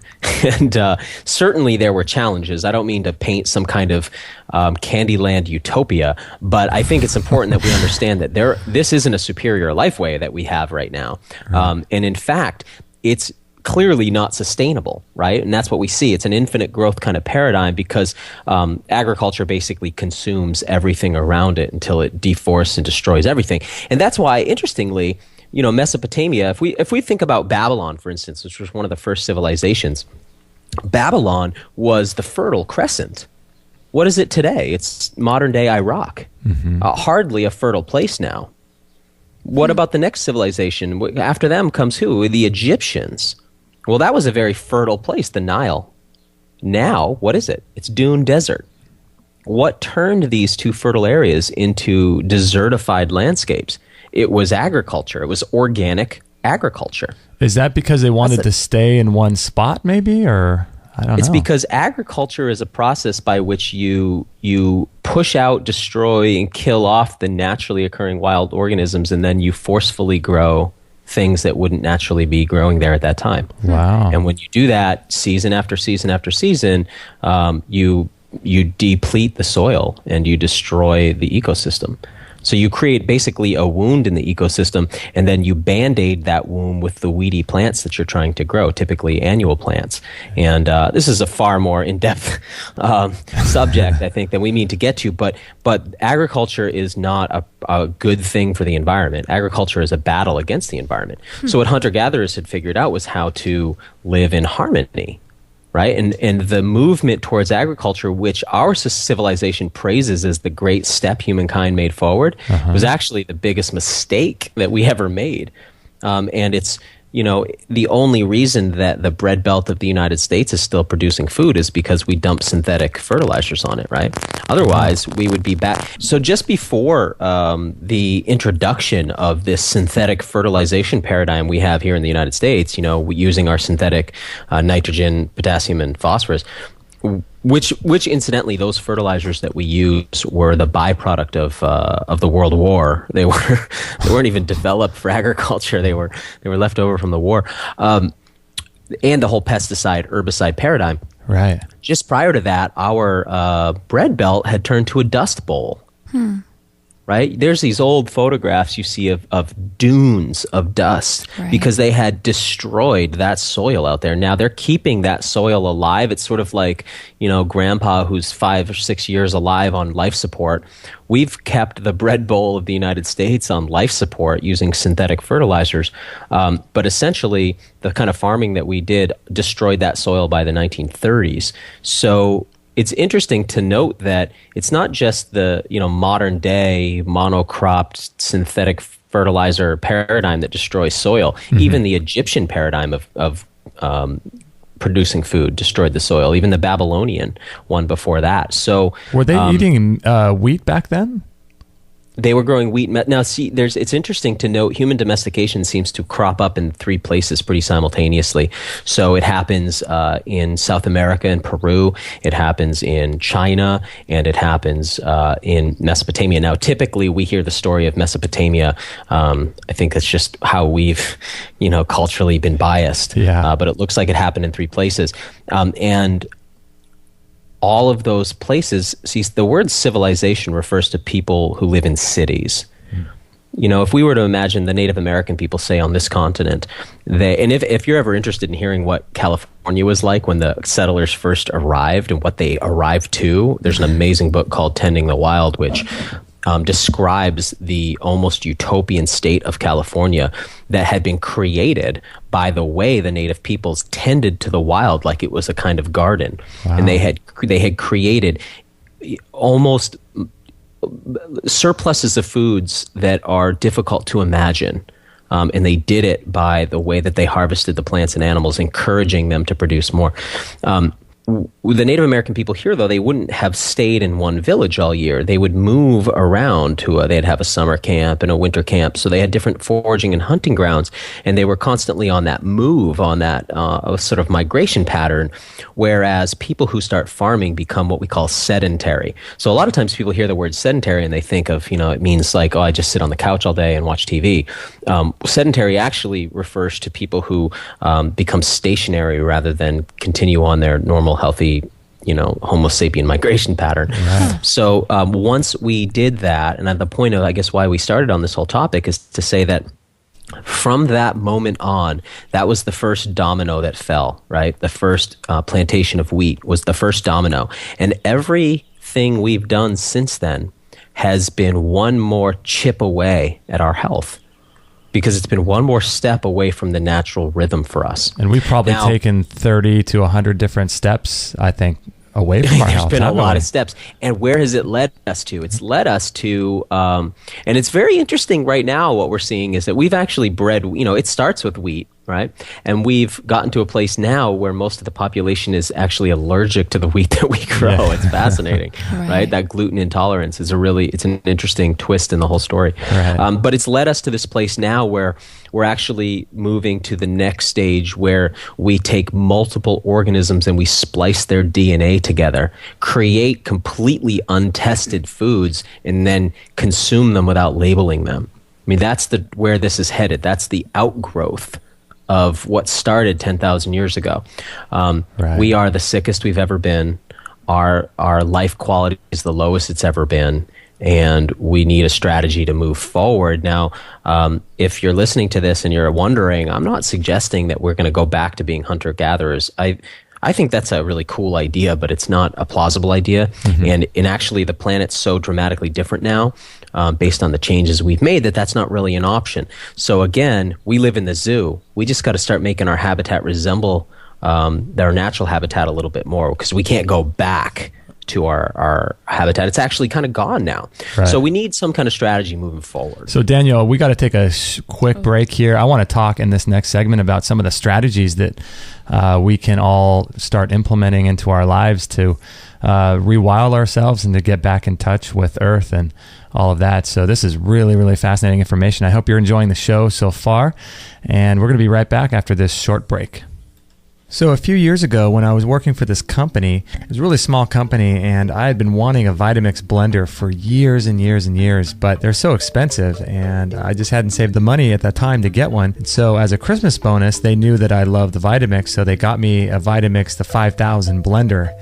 And certainly there were challenges. I don't mean to paint some kind of Candyland utopia, but I think it's important that we understand that this isn't a superior life way that we have right now. And in fact, it's clearly not sustainable, right? And that's what we see. It's an infinite growth kind of paradigm because agriculture basically consumes everything around it until it deforests and destroys everything. And that's why, interestingly, Mesopotamia, if we think about Babylon, for instance, which was one of the first civilizations, Babylon was the Fertile Crescent. What is it today? It's modern-day Iraq. Hardly a fertile place now. What about the next civilization? After them comes who? The Egyptians. Well, that was a very fertile place, the Nile. Now, what is it? It's dune desert. What turned these 2 fertile areas into desertified landscapes? It was agriculture. It was organic agriculture. Is that because they wanted to stay in one spot, maybe, or I don't know? It's because agriculture is a process by which you push out, destroy, and kill off the naturally occurring wild organisms, and then you forcefully grow things that wouldn't naturally be growing there at that time. Wow. And when you do that season after season after season, you deplete the soil and you destroy the ecosystem. So you create basically a wound in the ecosystem, and then you band-aid that wound with the weedy plants that you're trying to grow, typically annual plants. And this is a far more in-depth subject, I think, than we mean to get to. But agriculture is not a good thing for the environment. Agriculture is a battle against the environment. So what hunter-gatherers had figured out was how to live in harmony. Right? And the movement towards agriculture, which our civilization praises as the great step humankind made forward, was actually the biggest mistake that we ever made. And it's, the only reason that the bread belt of the United States is still producing food is because we dump synthetic fertilizers on it, right? Otherwise, we would be back. So just before the introduction of this synthetic fertilization paradigm we have here in the United States, using our synthetic nitrogen, potassium, and phosphorus, which incidentally, those fertilizers that we use were the byproduct of the World War. They weren't even developed for agriculture. They were left over from the war, and the whole pesticide herbicide paradigm. Right. Just prior to that, our bread belt had turned to a dust bowl. Right? There's these old photographs you see of dunes of dust because they had destroyed that soil out there. Now they're keeping that soil alive. It's sort of like, grandpa who's 5 or 6 years alive on life support. We've kept the bread bowl of the United States on life support using synthetic fertilizers. But essentially, the kind of farming that we did destroyed that soil by the 1930s. So it's interesting to note that it's not just the modern day monocropped synthetic fertilizer paradigm that destroys soil. Even the Egyptian paradigm of producing food destroyed the soil. Even the Babylonian one before that. So were they eating wheat back then? They were growing wheat. Now, see, it's interesting to note human domestication seems to crop up in 3 places pretty simultaneously. So it happens in South America and Peru, it happens in China, and it happens in Mesopotamia. Now, typically, we hear the story of Mesopotamia. I think that's just how we've, culturally been biased. Yeah. But it looks like it happened in 3 places. And all of those places, see, the word civilization refers to people who live in cities. You know, if we were to imagine the Native American people, say, on this continent, if you're ever interested in hearing what California was like when the settlers first arrived and what they arrived to, there's an amazing book called Tending the Wild, which describes the almost utopian state of California that had been created by the way the native peoples tended to the wild like it was a kind of garden. Wow. And they had created almost surpluses of foods that are difficult to imagine. And they did it by the way that they harvested the plants and animals, encouraging them to produce more. The Native American people here, though, they wouldn't have stayed in one village all year. They would move around they'd have a summer camp and a winter camp. So they had different foraging and hunting grounds, and they were constantly on that move, on that sort of migration pattern, whereas people who start farming become what we call sedentary. So a lot of times people hear the word sedentary and they think of, it means like, oh, I just sit on the couch all day and watch TV. Sedentary actually refers to people who become stationary rather than continue on their normal healthy, Homo sapien migration pattern. Right. So once we did that, and at the point of, I guess, why we started on this whole topic is to say that from that moment on, that was the first domino that fell, right? The first plantation of wheat was the first domino. And everything we've done since then has been one more chip away at our health, because it's been one more step away from the natural rhythm for us. And we've probably taken 30 to 100 different steps, I think, away from our health. There's been a lot of steps. And where has it led us to? It's led us to, and it's very interesting right now, what we're seeing is that we've actually bred, it starts with wheat, right? And we've gotten to a place now where most of the population is actually allergic to the wheat that we grow. Yeah. It's fascinating, right? That gluten intolerance is it's an interesting twist in the whole story. Right. But it's led us to this place now where we're actually moving to the next stage where we take multiple organisms and we splice their DNA together, create completely untested foods, and then consume them without labeling them. I mean, that's where this is headed. That's the outgrowth of what started 10,000 years ago. We are the sickest we've ever been. Our life quality is the lowest it's ever been, and we need a strategy to move forward. Now, if you're listening to this and you're wondering, I'm not suggesting that we're going to go back to being hunter-gatherers. I think that's a really cool idea, but it's not a plausible idea. Mm-hmm. And actually, the planet's so dramatically different now, based on the changes we've made, that's not really an option. So again, we live in the zoo. We just got to start making our habitat resemble their natural habitat a little bit more, because we can't go back to our habitat. It's actually kind of gone now. Right. So we need some kind of strategy moving forward. So Daniel, we got to take a quick break here. I want to talk in this next segment about some of the strategies that we can all start implementing into our lives to rewild ourselves and to get back in touch with Earth and all of that. So this is really, really fascinating information. I hope you're enjoying the show so far, and we're going to be right back after this short break. So a few years ago, when I was working for this company, it was a really small company, and I had been wanting a Vitamix blender for years and years and years, but they're so expensive, and I just hadn't saved the money at that time to get one. And so as a Christmas bonus, they knew that I loved the Vitamix, so they got me a Vitamix, the 5000 blender.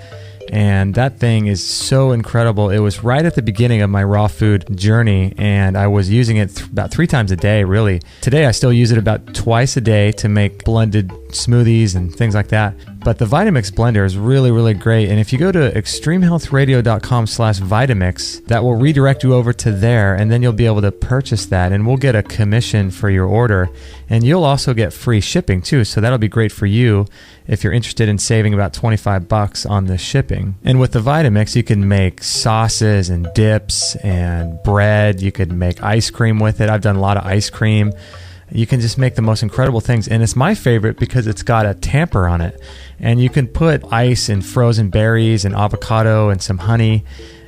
And that thing is so incredible. It was right at the beginning of my raw food journey, and I was using it about 3 times a day, really. Today, I still use it about twice a day to make blended smoothies and things like that. But the Vitamix blender is really, really great. And if you go to extremehealthradio.com/Vitamix, that will redirect you over to there, and then you'll be able to purchase that, and we'll get a commission for your order. And you'll also get free shipping too, so that'll be great for you if you're interested in saving about $25 on the shipping. And with the Vitamix, you can make sauces and dips and bread. You could make ice cream with it. I've done a lot of ice cream. You can just make the most incredible things. And it's my favorite because it's got a tamper on it. And you can put ice and frozen berries and avocado and some honey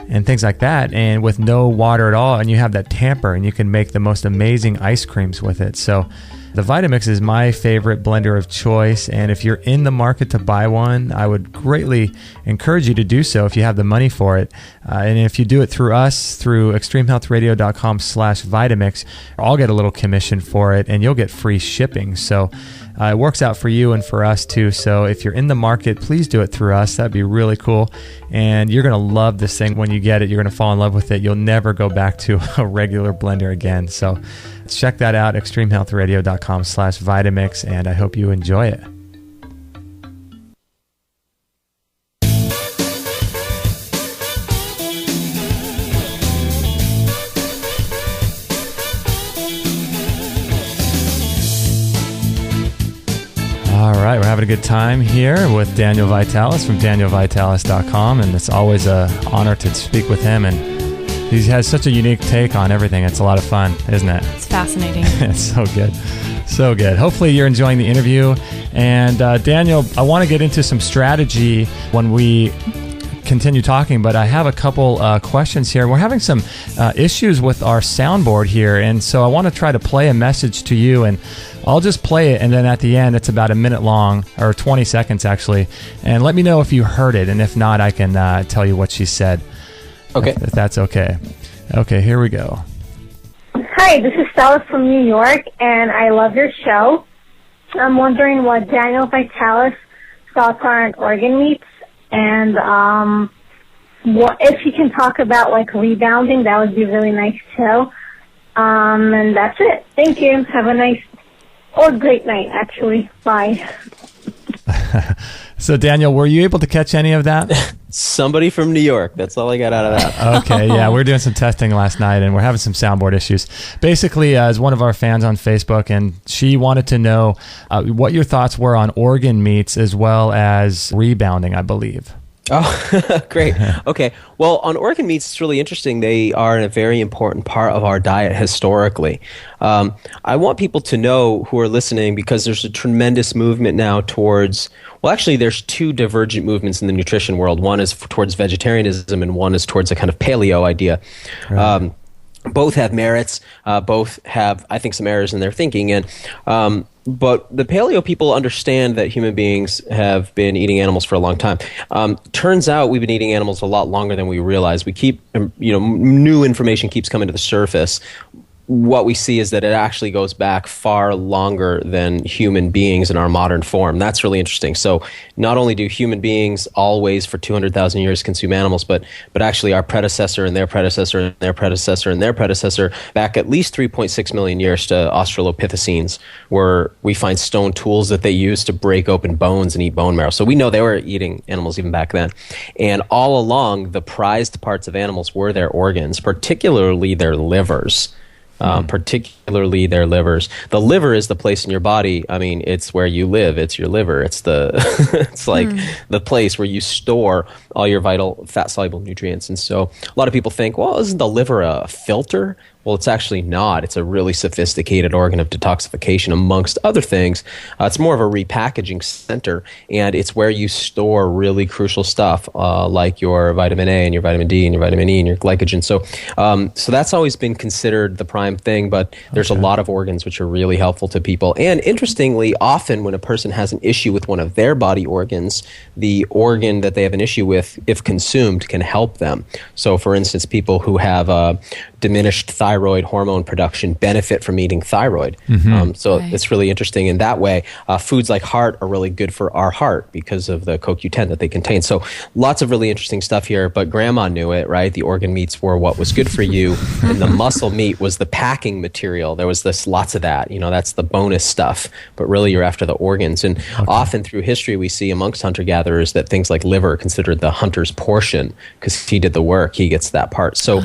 and things like that, and with no water at all, and you have that tamper, and you can make the most amazing ice creams with it. So the Vitamix is my favorite blender of choice, and if you're in the market to buy one, I would greatly encourage you to do so if you have the money for it. And if you do it through us, through extremehealthradio.com/Vitamix, I'll get a little commission for it, and you'll get free shipping. So it works out for you and for us too. So if you're in the market, please do it through us. That'd be really cool. And you're going to love this thing when you get it. You're going to fall in love with it. You'll never go back to a regular blender again. So check that out, extremehealthradio.com/Vitamix, and I hope you enjoy it. All right, we're having a good time here with Daniel Vitalis from danielvitalis.com, and it's always an honor to speak with him, and he has such a unique take on everything. It's a lot of fun, isn't it? It's fascinating. It's so good. So good. Hopefully you're enjoying the interview. And Daniel, I want to get into some strategy when we continue talking, but I have a couple questions here. We're having some issues with our soundboard here, and so I want to try to play a message to you, and I'll just play it, and then at the end, it's about a minute long, or 20 seconds actually, and let me know if you heard it, and if not, I can tell you what she said. Okay. If that's okay. Okay, here we go. Hi, this is Stella from New York, and I love your show. I'm wondering what Daniel Vitalis' thoughts are on organ meats, and what if you can talk about like rebounding, that would be really nice too. And that's it. Thank you. Have a nice or great night, actually. Bye. So, Daniel, were you able to catch any of that? Somebody from New York. That's all I got out of that. Okay, yeah, we were doing some testing last night, and we're having some soundboard issues. Basically, as one of our fans on Facebook, and she wanted to know what your thoughts were on organ meats as well as rebounding, I believe. Oh, great. Okay. Well, on organ meats, it's really interesting. They are a very important part of our diet historically. I want people to know who are listening, because there's a tremendous movement now towards, well, actually, there's two divergent movements in the nutrition world. One is towards vegetarianism, and one is towards a kind of paleo idea. Right. Both have merits. Both have, I think, some errors in their thinking. And but the paleo people understand that human beings have been eating animals for a long time. Turns out we've been eating animals a lot longer than we realize. We keep, new information keeps coming to the surface. What we see is that it actually goes back far longer than human beings in our modern form. That's really interesting. So not only do human beings always for 200,000 years consume animals, but actually our predecessor and their predecessor and their predecessor and their predecessor back at least 3.6 million years to Australopithecines, where we find stone tools that they used to break open bones and eat bone marrow. So we know they were eating animals even back then. And all along, the prized parts of animals were their organs, particularly their livers. Particularly their livers. The liver is the place in your body. I mean, it's where you live. It's your liver. It's the it's like the place where you store all your vital fat soluble nutrients. And so a lot of people think, well, isn't the liver a filter? Well, it's actually not. It's a really sophisticated organ of detoxification, amongst other things. It's more of a repackaging center, and it's where you store really crucial stuff like your vitamin A and your vitamin D and your vitamin E and your glycogen. So that's always been considered the prime thing, but there's a lot of organs which are really helpful to people. And interestingly, often when a person has an issue with one of their body organs, the organ that they have an issue with, if consumed, can help them. So, for instance, people who have diminished thyroid hormone production benefit from eating thyroid. Right. It's really interesting in that way. Foods like heart are really good for our heart because of the CoQ10 that they contain. So lots of really interesting stuff here, but grandma knew it, right? The organ meats were what was good for you, and the muscle meat was the packing material. There was lots of that. That's the bonus stuff, but really you're after the organs. And often through history, we see amongst hunter-gatherers that things like liver are considered the hunter's portion because he did the work, he gets that part. So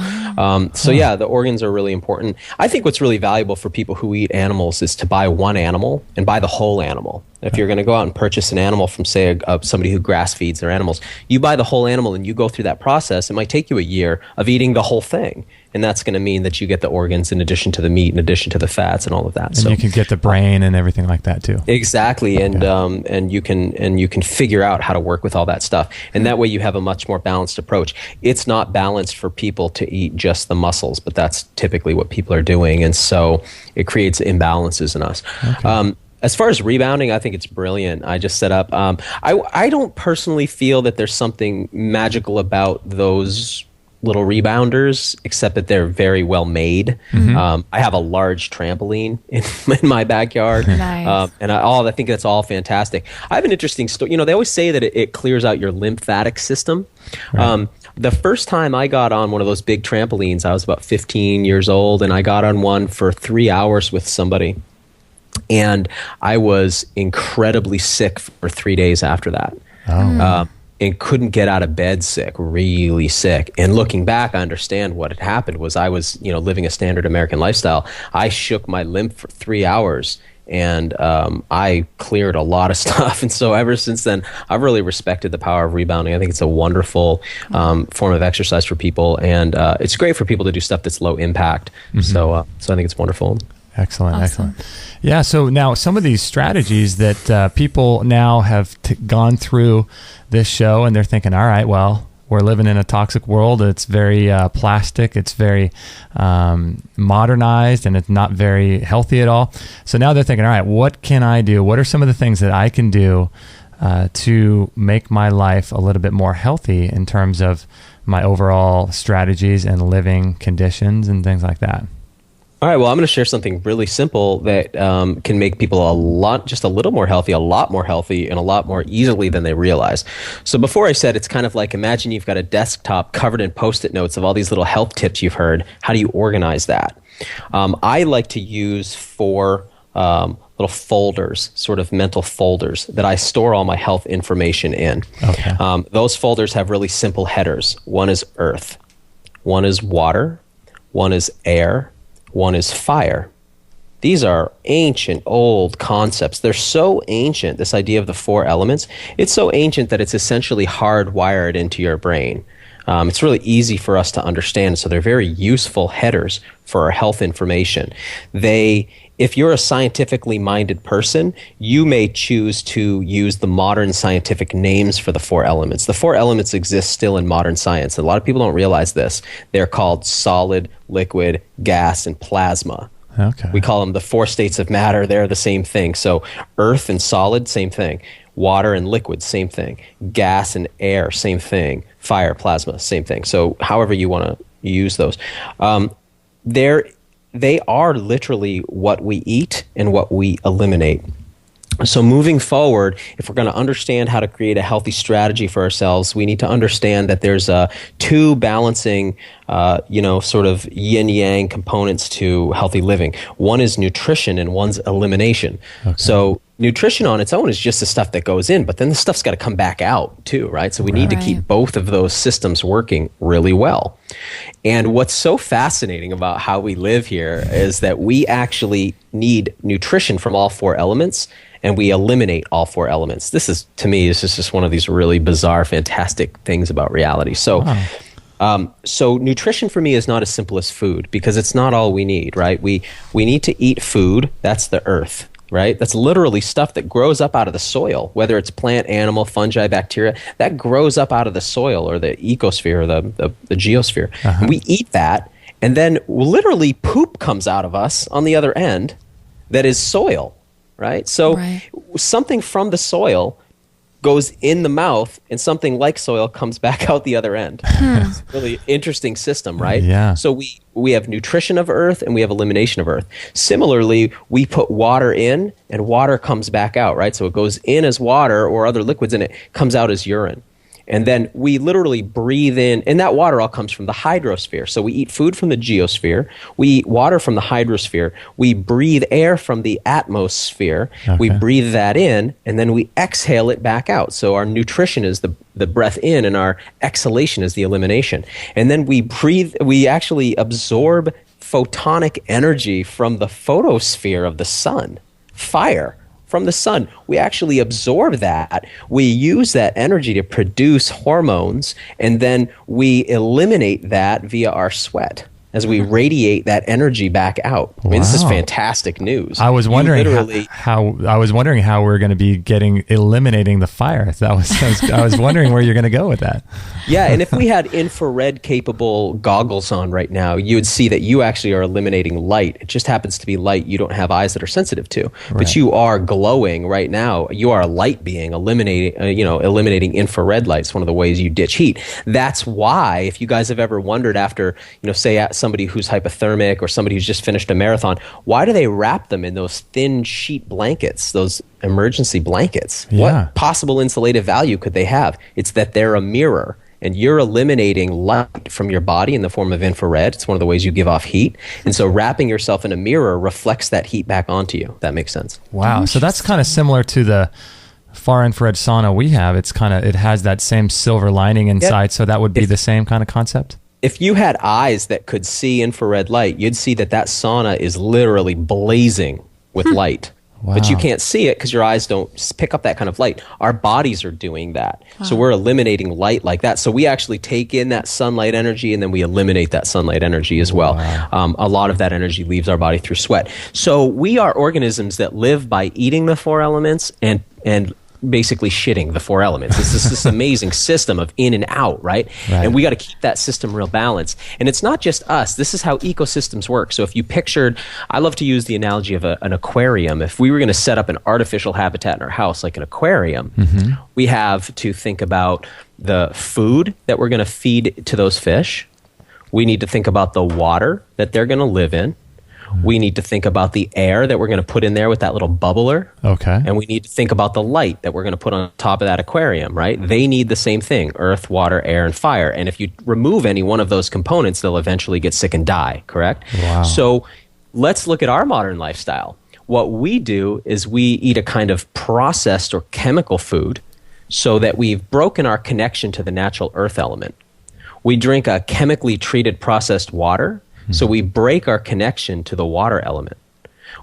yeah, the organs are really important. I think what's really valuable for people who eat animals is to buy one animal and buy the whole animal. If you're going to go out and purchase an animal from, say, somebody who grass feeds their animals, you buy the whole animal and you go through that process. It might take you a year of eating the whole thing. And that's going to mean that you get the organs in addition to the meat, in addition to the fats and all of that. And so you can get the brain and everything like that too. Exactly. And you can figure out how to work with all that stuff. And that way you have a much more balanced approach. It's not balanced for people to eat just the muscles, but that's typically what people are doing. And so it creates imbalances in us. Okay. As far as rebounding, I think it's brilliant. I just set up. I don't personally feel that there's something magical about those little rebounders, except that they're very well made. I have a large trampoline in my backyard. Nice. And I think that's all fantastic. I have an interesting story. You know, they always say that it clears out your lymphatic system. Right. The first time I got on one of those big trampolines, I was about 15 years old, and I got on one for 3 hours with somebody. And I was incredibly sick for 3 days after that. And couldn't get out of bed sick, really sick. And looking back, I understand what had happened was I was, living a standard American lifestyle. I shook my lymph for 3 hours, and I cleared a lot of stuff. And so ever since then, I've really respected the power of rebounding. I think it's a wonderful form of exercise for people, and it's great for people to do stuff that's low impact. So I think it's wonderful. Excellent, Awesome. excellent. Yeah, so now some of these strategies that people now have gone through this show, and they're thinking, all right, well, we're living in a toxic world. It's very plastic. It's very modernized, and it's not very healthy at all. So now they're thinking, all right, what can I do? What are some of the things that I can do to make my life a little bit more healthy in terms of my overall strategies and living conditions and things like that? All right, well, I'm going to share something really simple that can make people just a little more healthy, a lot more healthy, and a lot more easily than they realize. So before I said, it's kind of like, imagine you've got a desktop covered in Post-it notes of all these little health tips you've heard. How do you organize that? I like to use 4 little folders, sort of mental folders, that I store all my health information in. Okay. Those folders have really simple headers. One is earth, one is water, one is air, one is fire. These are ancient, old concepts. They're so ancient, this idea of the 4 elements. It's so ancient that it's essentially hardwired into your brain. It's really easy for us to understand, so they're very useful headers for our health information. If you're a scientifically minded person, you may choose to use the modern scientific names for the 4 elements. The 4 elements exist still in modern science. A lot of people don't realize this. They're called solid, liquid, gas, and plasma. Okay. We call them the 4 states of matter. They're the same thing. So earth and solid, same thing. Water and liquid, same thing. Gas and air, same thing. Fire, plasma, same thing. So however you want to use those. They are literally what we eat and what we eliminate. So moving forward, if we're going to understand how to create a healthy strategy for ourselves, we need to understand that there's 2 balancing, sort of yin-yang components to healthy living. One is nutrition and one's elimination. Okay. So nutrition on its own is just the stuff that goes in, but then the stuff's got to come back out too, right? So we need to keep both of those systems working really well. And what's so fascinating about how we live here is that we actually need nutrition from all 4 elements, and we eliminate all 4 elements. This is just one of these really bizarre, fantastic things about reality. So, so nutrition for me is not as simple as food, because it's not all we need, right? We need to eat food. That's the earth, right? That's literally stuff that grows up out of the soil, whether it's plant, animal, fungi, bacteria, that grows up out of the soil or the ecosphere or the geosphere. And we eat that, and then literally poop comes out of us on the other end that is soil. Right? So something from the soil goes in the mouth, and something like soil comes back out the other end. It's a really interesting system, right? Yeah. So we have nutrition of earth and we have elimination of earth. Similarly, we put water in and water comes back out, right? So it goes in as water or other liquids, and it comes out as urine. And then we literally breathe in, and that water all comes from the hydrosphere. So we eat food from the geosphere, we eat water from the hydrosphere, we breathe air from the atmosphere, we breathe that in, and then we exhale it back out. So our nutrition is the breath in, and our exhalation is the elimination. And then we actually absorb photonic energy from the photosphere of the sun, fire. From the sun. We actually absorb that. We use that energy to produce hormones, and then we eliminate that via our sweat. as we radiate that energy back out. I mean, this is Wow. fantastic news. I was wondering literally, how we're going to be eliminating the fire. I was wondering where you're going to go with that. yeah, and if we had infrared capable goggles on right now, you would see that you actually are eliminating light. It just happens to be light you don't have eyes that are sensitive to, Right. but you are glowing right now. You are a light being, eliminating infrared light. It's one of the ways you ditch heat. That's why, if you guys have ever wondered after, say somebody who's hypothermic or somebody who's just finished a marathon, why do they wrap them in those thin sheet blankets, those emergency blankets? Yeah. What possible insulative value could they have? It's that they're a mirror, and you're eliminating light from your body in the form of infrared. It's one of the ways you give off heat. And so wrapping yourself in a mirror reflects that heat back onto you. That makes sense. Wow. So that's kind of similar to the far infrared sauna we have. It has that same silver lining inside. So that would be the same kind of concept. If you had eyes that could see infrared light, you'd see that sauna is literally blazing with light. Wow. But you can't see it because your eyes don't pick up that kind of light. Our bodies are doing that. Wow. So we're eliminating light like that. So we actually take in that sunlight energy and then we eliminate that sunlight energy as well. Wow. A lot of that energy leaves our body through sweat. So we are organisms that live by eating the four elements and basically shitting the four elements. It's this amazing system of in and out, right? And we got to keep that system real balanced. And it's not just us. This is how ecosystems work. So if you pictured, I love to use the analogy of an aquarium. If we were going to set up an artificial habitat in our house, like an aquarium, we have to think about the food that we're going to feed to those fish. We need to think about the water that they're going to live in. We need to think about the air that we're going to put in there with that little bubbler. Okay. And we need to think about the light that we're going to put on top of that aquarium, right? They need the same thing: earth, water, air, and fire. And if you remove any one of those components, they'll eventually get sick and die, correct? Wow. So let's look at our modern lifestyle. What we do is we eat a kind of processed or chemical food so that we've broken our connection to the natural earth element. We drink a chemically treated processed water. So we break our connection to the water element.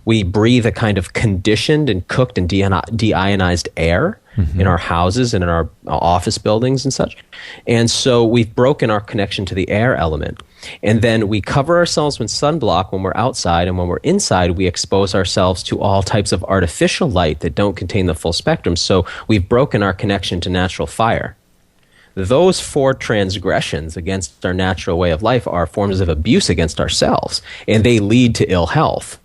We breathe a kind of conditioned and cooked and deionized air in our houses and in our office buildings and such. And so we've broken our connection to the air element. And then we cover ourselves with sunblock when we're outside, and when we're inside, we expose ourselves to all types of artificial light that don't contain the full spectrum. So we've broken our connection to natural fire. Those four transgressions against our natural way of life are forms of abuse against ourselves, and they lead to ill health.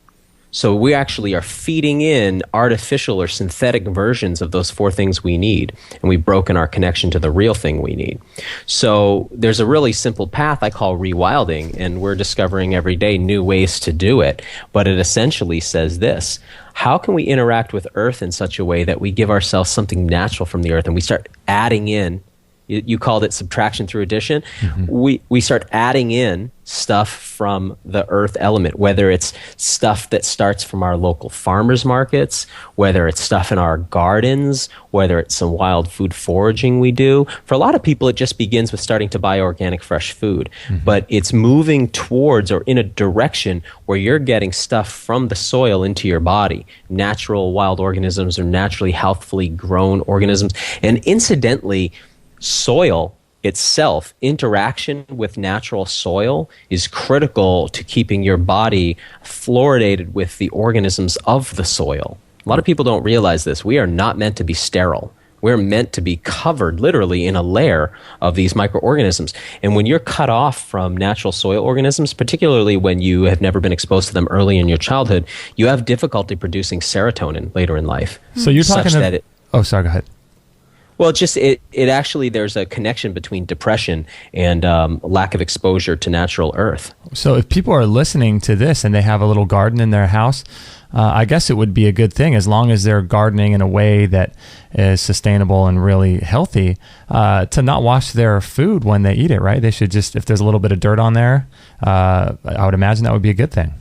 So we actually are feeding in artificial or synthetic versions of those four things we need, and we've broken our connection to the real thing we need. So there's a really simple path I call rewilding, and we're discovering every day new ways to do it. But it essentially says this: how can we interact with Earth in such a way that we give ourselves something natural from the Earth, and we start adding in, you called it subtraction through addition. We start adding in stuff from the earth element, whether it's stuff that starts from our local farmers markets, whether it's stuff in our gardens, whether it's some wild food foraging we do. For a lot of people, it just begins with starting to buy organic fresh food. But it's moving towards or in a direction where you're getting stuff from the soil into your body, natural wild organisms or naturally healthfully grown organisms. And incidentally, soil itself, interaction with natural soil, is critical to keeping your body fluoridated with the organisms of the soil. A lot of people don't realize this. We are not meant to be sterile. We're meant to be covered literally in a layer of these microorganisms. And when you're cut off from natural soil organisms, particularly when you have never been exposed to them early in your childhood, you have difficulty producing serotonin later in life. So you're talking about... Oh, sorry, go ahead. Well, it actually, there's a connection between depression and lack of exposure to natural earth. So if people are listening to this and they have a little garden in their house, I guess it would be a good thing, as long as they're gardening in a way that is sustainable and really healthy, to not wash their food when they eat it, right? They should just, if there's a little bit of dirt on there, I would imagine that would be a good thing.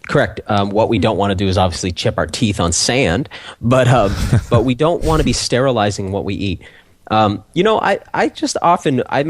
Correct. What we don't want to do is obviously chip our teeth on sand, but we don't want to be sterilizing what we eat. I just often, I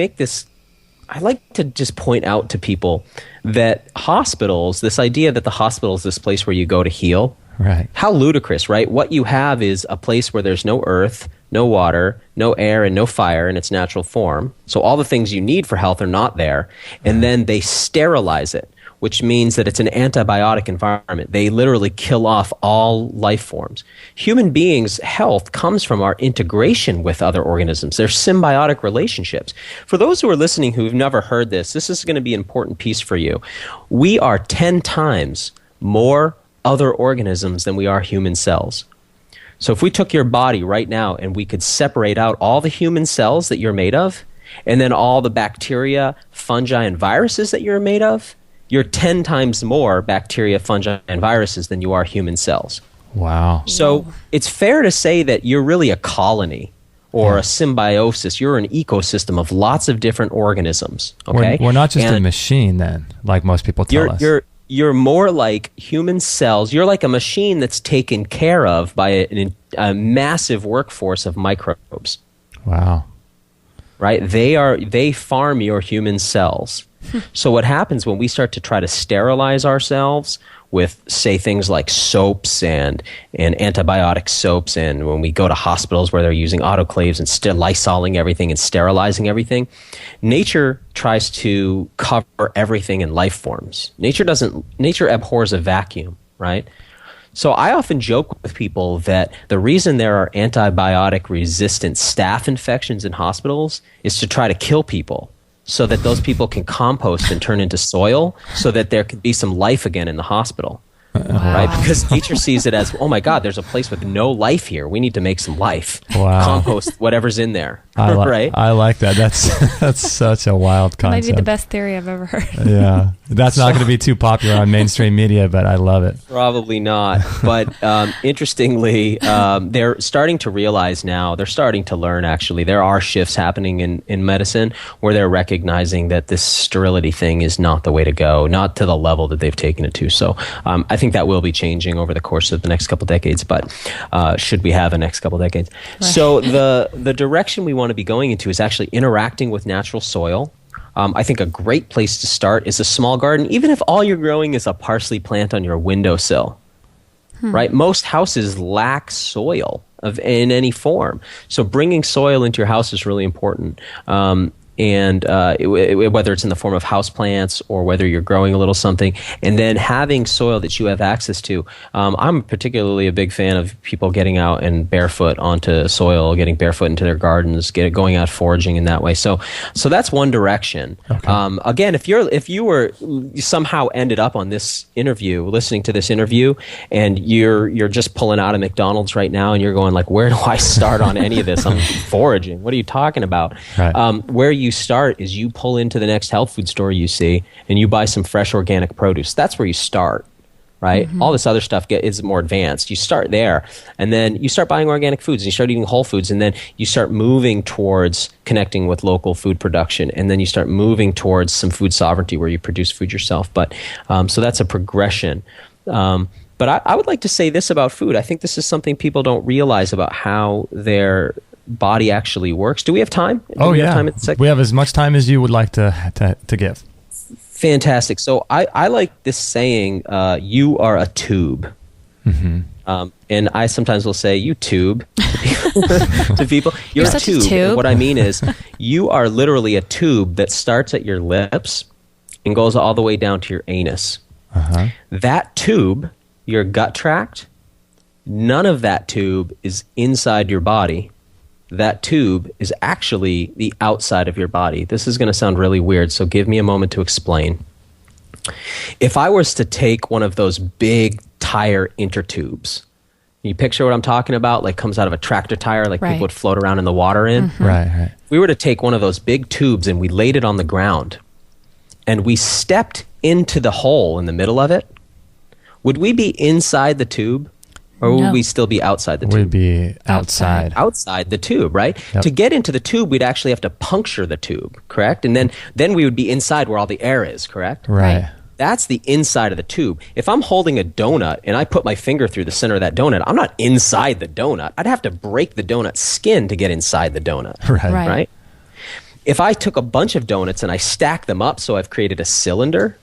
like to just point out to people that hospitals, this idea that the hospital is this place where you go to heal, right? How ludicrous, right? What you have is a place where there's no earth, no water, no air, and no fire in its natural form. So all the things you need for health are not there. And then they sterilize it, which means that it's an antibiotic environment. They literally kill off all life forms. Human beings' health comes from our integration with other organisms. They're symbiotic relationships. For those who are listening who've never heard this is going to be an important piece for you. We are 10 times more other organisms than we are human cells. So if we took your body right now and we could separate out all the human cells that you're made of, and then all the bacteria, fungi, and viruses that you're made of, you're 10 times more bacteria, fungi, and viruses than you are human cells. Wow. So it's fair to say that you're really a colony or a symbiosis. You're an ecosystem of lots of different organisms. Okay? We're not just a machine then, like most people tell us. You're more like human cells. You're like a machine that's taken care of by a massive workforce of microbes. Wow. Right? They farm your human cells. So what happens when we start to try to sterilize ourselves with, say, things like soaps and antibiotic soaps, and when we go to hospitals where they're using autoclaves and lysoling everything and sterilizing everything, nature tries to cover everything in life forms. Nature abhors a vacuum, right? So I often joke with people that the reason there are antibiotic-resistant staph infections in hospitals is to try to kill people, so that those people can compost and turn into soil so that there could be some life again in the hospital. Right? Because nature sees it as, oh my God, there's a place with no life here. We need to make some life. Wow. Compost whatever's in there. Right? I like that. That's such a wild concept. Might be the best theory I've ever heard. Yeah. That's not going to be too popular on mainstream media, but I love it. Probably not. But interestingly, they're starting to realize now, they're starting to learn actually, there are shifts happening in medicine where they're recognizing that this sterility thing is not the way to go, not to the level that they've taken it to. So I think that will be changing over the course of the next couple decades, but should we have a next couple decades? Right. So the direction we want to be going into is actually interacting with natural soil. I think a great place to start is a small garden, even if all you're growing is a parsley plant on your windowsill. Right? Most houses lack soil in any form. So bringing soil into your house is really important. And whether it's in the form of houseplants or whether you're growing a little something, and then having soil that you have access to. I'm particularly a big fan of people getting out and barefoot onto soil, getting barefoot into their gardens, going out foraging in that way. So that's one direction. Okay. Again, if you were somehow ended up on this interview, listening to this interview, and you're just pulling out of McDonald's right now, and you're going like, where do I start on any of this? I'm foraging. What are you talking about? Right. Where you start is you pull into the next health food store you see and you buy some fresh organic produce. That's where you start, right? Mm-hmm. All this other stuff is more advanced. You start there, and then you start buying organic foods, and you start eating whole foods, and then you start moving towards connecting with local food production, and then you start moving towards some food sovereignty where you produce food yourself. But so that's a progression. But I would like to say this about food. I think this is something people don't realize about how their body actually works. Do we have time? We have time we have as much time as you would like to give. Fantastic. So I like this saying, you are a tube. Mm-hmm. And I sometimes will say, you tube to people. You're a tube. And what I mean is you are literally a tube that starts at your lips and goes all the way down to your anus. Uh-huh. That tube, your gut tract, none of that tube is inside your body. That tube is actually the outside of your body. This is going to sound really weird, so give me a moment to explain. If I was to take one of those big tire intertubes, you picture what I'm talking about? Like comes out of a tractor tire, like people would float around in the water in? Mm-hmm. Right. If we were to take one of those big tubes and we laid it on the ground and we stepped into the hole in the middle of it, would we be inside the tube? Or would we still be outside the tube? We'd be outside. Outside the tube, right? Yep. To get into the tube, we'd actually have to puncture the tube, correct? And then we would be inside where all the air is, correct? Right. That's the inside of the tube. If I'm holding a donut and I put my finger through the center of that donut, I'm not inside the donut. I'd have to break the donut skin to get inside the donut, right? If I took a bunch of donuts and I stacked them up so I've created a cylinder,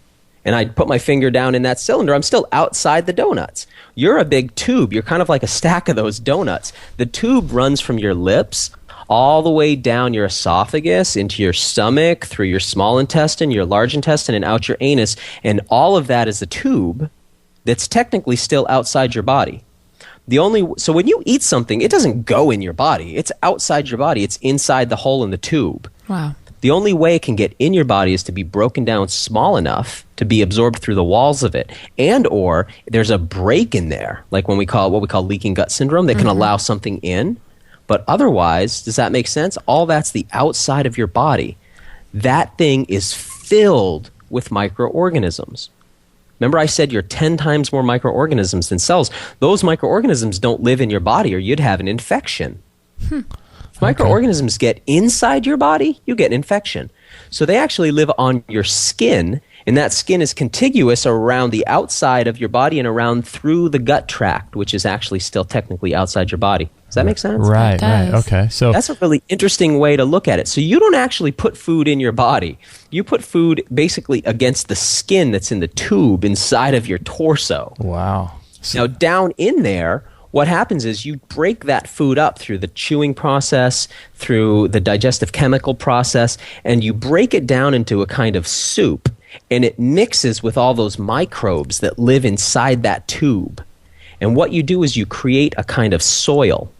and I put my finger down in that cylinder, I'm still outside the donuts. You're a big tube. You're kind of like a stack of those donuts. The tube runs from your lips all the way down your esophagus, into your stomach, through your small intestine, your large intestine, and out your anus. And all of that is a tube that's technically still outside your body. So when you eat something, it doesn't go in your body. It's outside your body. It's inside the hole in the tube. Wow. The only way it can get in your body is to be broken down small enough to be absorbed through the walls of it, and or there's a break in there, like what we call leaking gut syndrome, that can allow something in. But otherwise, does that make sense? All that's the outside of your body. That thing is filled with microorganisms. Remember I said you're 10 times more microorganisms than cells. Those microorganisms don't live in your body, or you'd have an infection. If microorganisms get inside your body, you get an infection. So they actually live on your skin, and that skin is contiguous around the outside of your body and around through the gut tract, which is actually still technically outside your body. Does that make sense? Right. Okay. So that's a really interesting way to look at it. So you don't actually put food in your body. You put food basically against the skin that's in the tube inside of your torso. Wow. Now down in there, what happens is you break that food up through the chewing process, through the digestive chemical process, and you break it down into a kind of soup, and it mixes with all those microbes that live inside that tube. And what you do is you create a kind of soil.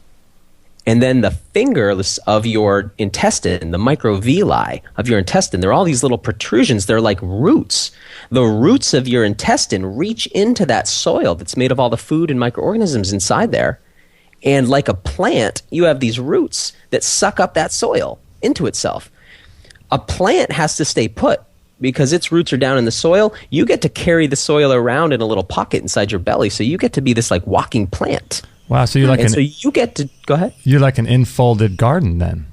And then the fingers of your intestine, the microvilli of your intestine, they're all these little protrusions. They're like roots. The roots of your intestine reach into that soil that's made of all the food and microorganisms inside there. And like a plant, you have these roots that suck up that soil into itself. A plant has to stay put because its roots are down in the soil. You get to carry the soil around in a little pocket inside your belly. So you get to be this like walking plant. Wow, so you're so you get to go ahead. You're like an infolded garden then.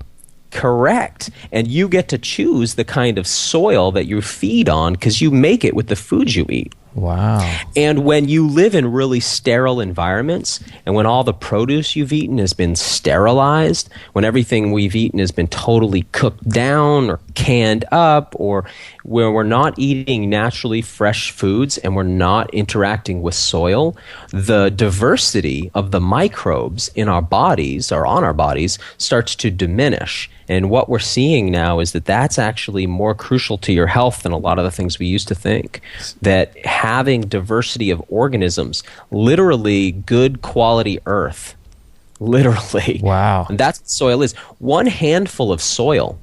Correct. And you get to choose the kind of soil that you feed on because you make it with the food you eat. Wow. And when you live in really sterile environments, and when all the produce you've eaten has been sterilized, when everything we've eaten has been totally cooked down or canned up, or where we're not eating naturally fresh foods and we're not interacting with soil, the diversity of the microbes in our bodies or on our bodies starts to diminish. And what we're seeing now is that that's actually more crucial to your health than a lot of the things we used to think. That having diversity of organisms, literally good quality earth, literally. Wow. And that's what soil is. One handful of soil,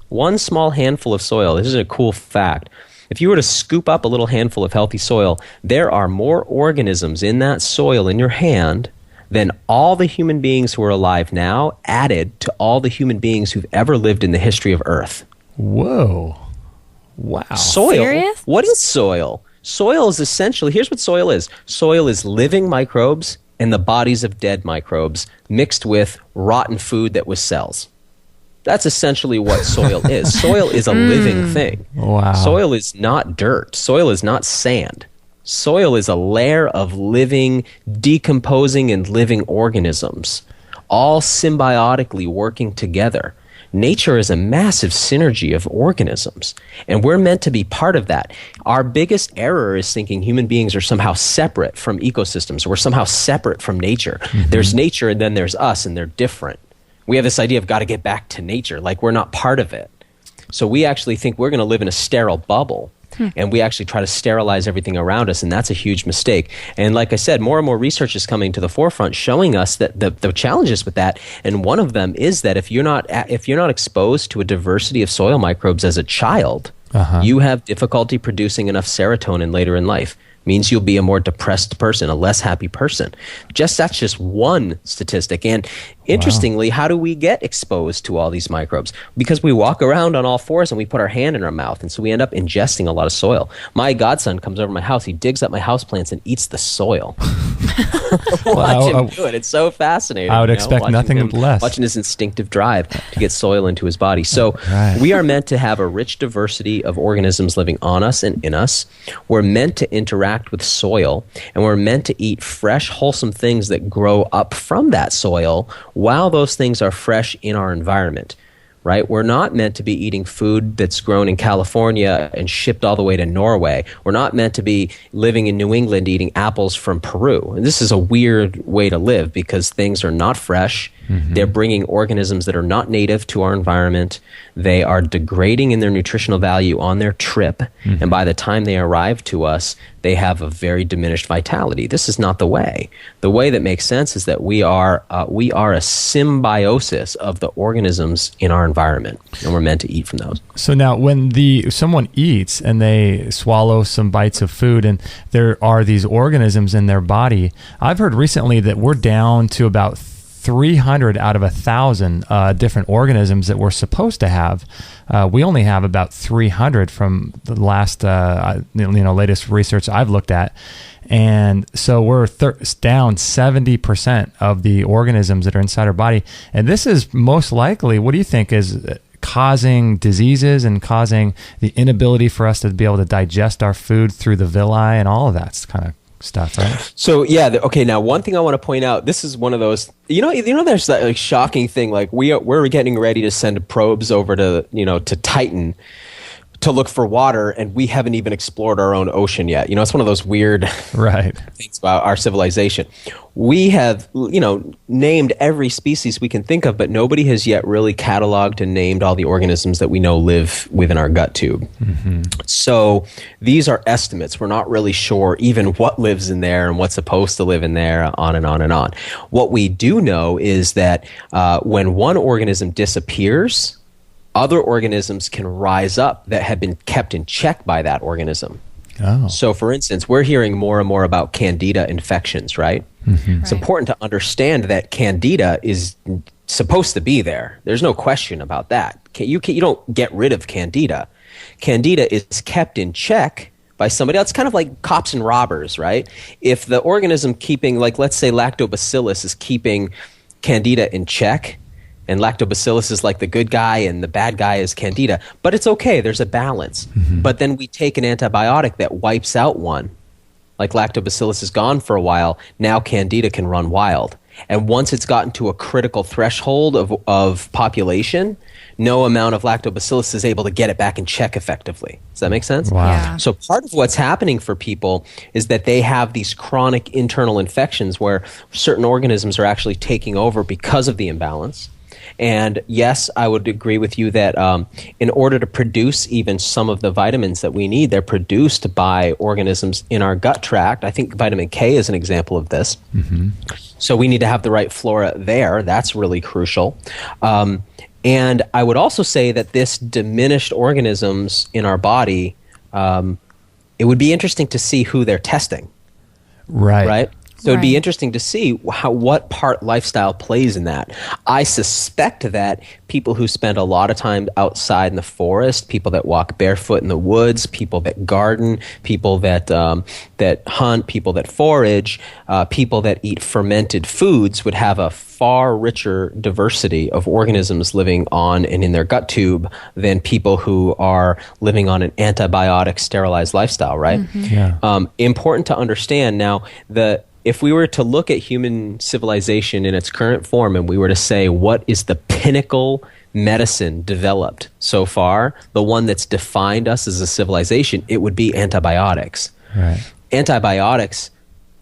one small handful of soil, this is a cool fact. If you were to scoop up a little handful of healthy soil, there are more organisms in that soil in your hand than all the human beings who are alive now added to all the human beings who've ever lived in the history of Earth. Whoa. Wow. Soil. Serious? What is soil? Soil is essentially, here's what soil is. Soil is living microbes and the bodies of dead microbes mixed with rotten food that was cells. That's essentially what soil is. Soil is a living thing. Wow. Soil is not dirt. Soil is not sand. Soil is a layer of living, decomposing, and living organisms, all symbiotically working together. Nature is a massive synergy of organisms, and we're meant to be part of that. Our biggest error is thinking human beings are somehow separate from ecosystems. We're somehow separate from nature. There's nature, and then there's us, and they're different. We have this idea of got to get back to nature, like we're not part of it. So we actually think we're going to live in a sterile bubble. And we actually try to sterilize everything around us, and that's a huge mistake. And like I said, more and more research is coming to the forefront showing us that the challenges with that, and one of them is that if you're not exposed to a diversity of soil microbes as a child, you have difficulty producing enough serotonin later in life. Means you'll be a more depressed person, a less happy person. That's just one statistic. And interestingly, how do we get exposed to all these microbes? Because we walk around on all fours and we put our hand in our mouth, and so we end up ingesting a lot of soil. My godson comes over to my house, he digs up my houseplants and eats the soil. Watch him do it. It's so fascinating. I would expect nothing less. Watching his instinctive drive to get soil into his body. So we are meant to have a rich diversity of organisms living on us and in us. We're meant to interact with soil, and we're meant to eat fresh, wholesome things that grow up from that soil while those things are fresh in our environment. right? We're not meant to be eating food that's grown in California and shipped all the way to Norway. We're not meant to be living in New England eating apples from Peru. And this is a weird way to live because things are not fresh. They're bringing organisms that are not native to our environment. They are degrading in their nutritional value on their trip. And by the time they arrive to us, they have a very diminished vitality. This is not the way. The way that makes sense is that we are a symbiosis of the organisms in our environment, and we're meant to eat from those. So now when someone eats and they swallow some bites of food and there are these organisms in their body, I've heard recently that we're down to about 300 out of 1,000 different organisms that we're supposed to have. We only have about 300 from the last, latest research I've looked at. And so we're down 70% of the organisms that are inside our body. And this is most likely, what do you think, is causing diseases and causing the inability for us to be able to digest our food through the villi and all of that kind of stuff, right? So okay. Now, one thing I want to point out: this is one of those. There's that shocking thing. Like we're getting ready to send probes over to to Titan to look for water, and we haven't even explored our own ocean yet. It's one of those weird things about our civilization. We have named every species we can think of, but nobody has yet really cataloged and named all the organisms that we know live within our gut tube. So these are estimates. We're not really sure even what lives in there and what's supposed to live in there, on and on and on. What we do know is that when one organism disappears, other organisms can rise up that have been kept in check by that organism. Oh. So, for instance, we're hearing more and more about candida infections, right? It's important to understand that candida is supposed to be there. There's no question about that. You don't get rid of candida. Candida is kept in check by somebody else. It's kind of like cops and robbers, right? If the organism keeping, like let's say lactobacillus is keeping candida in check, and lactobacillus is like the good guy and the bad guy is candida. But it's okay. There's a balance. But then we take an antibiotic that wipes out one. Like lactobacillus is gone for a while. Now candida can run wild. And once it's gotten to a critical threshold of population, no amount of lactobacillus is able to get it back in check effectively. Does that make sense? Wow. Yeah. So part of what's happening for people is that they have these chronic internal infections where certain organisms are actually taking over because of the imbalance. And yes, I would agree with you that in order to produce even some of the vitamins that we need, they're produced by organisms in our gut tract. I think vitamin K is an example of this. So we need to have the right flora there. That's really crucial. And I would also say that this diminished organisms in our body, it would be interesting to see who they're testing. Right? So it'd be interesting to see what part lifestyle plays in that. I suspect that people who spend a lot of time outside in the forest, people that walk barefoot in the woods, people that garden, people that hunt, people that forage, people that eat fermented foods would have a far richer diversity of organisms living on and in their gut tube than people who are living on an antibiotic sterilized lifestyle, right? Important to understand now if we were to look at human civilization in its current form and we were to say what is the pinnacle medicine developed so far, the one that's defined us as a civilization, it would be antibiotics. Right. Antibiotics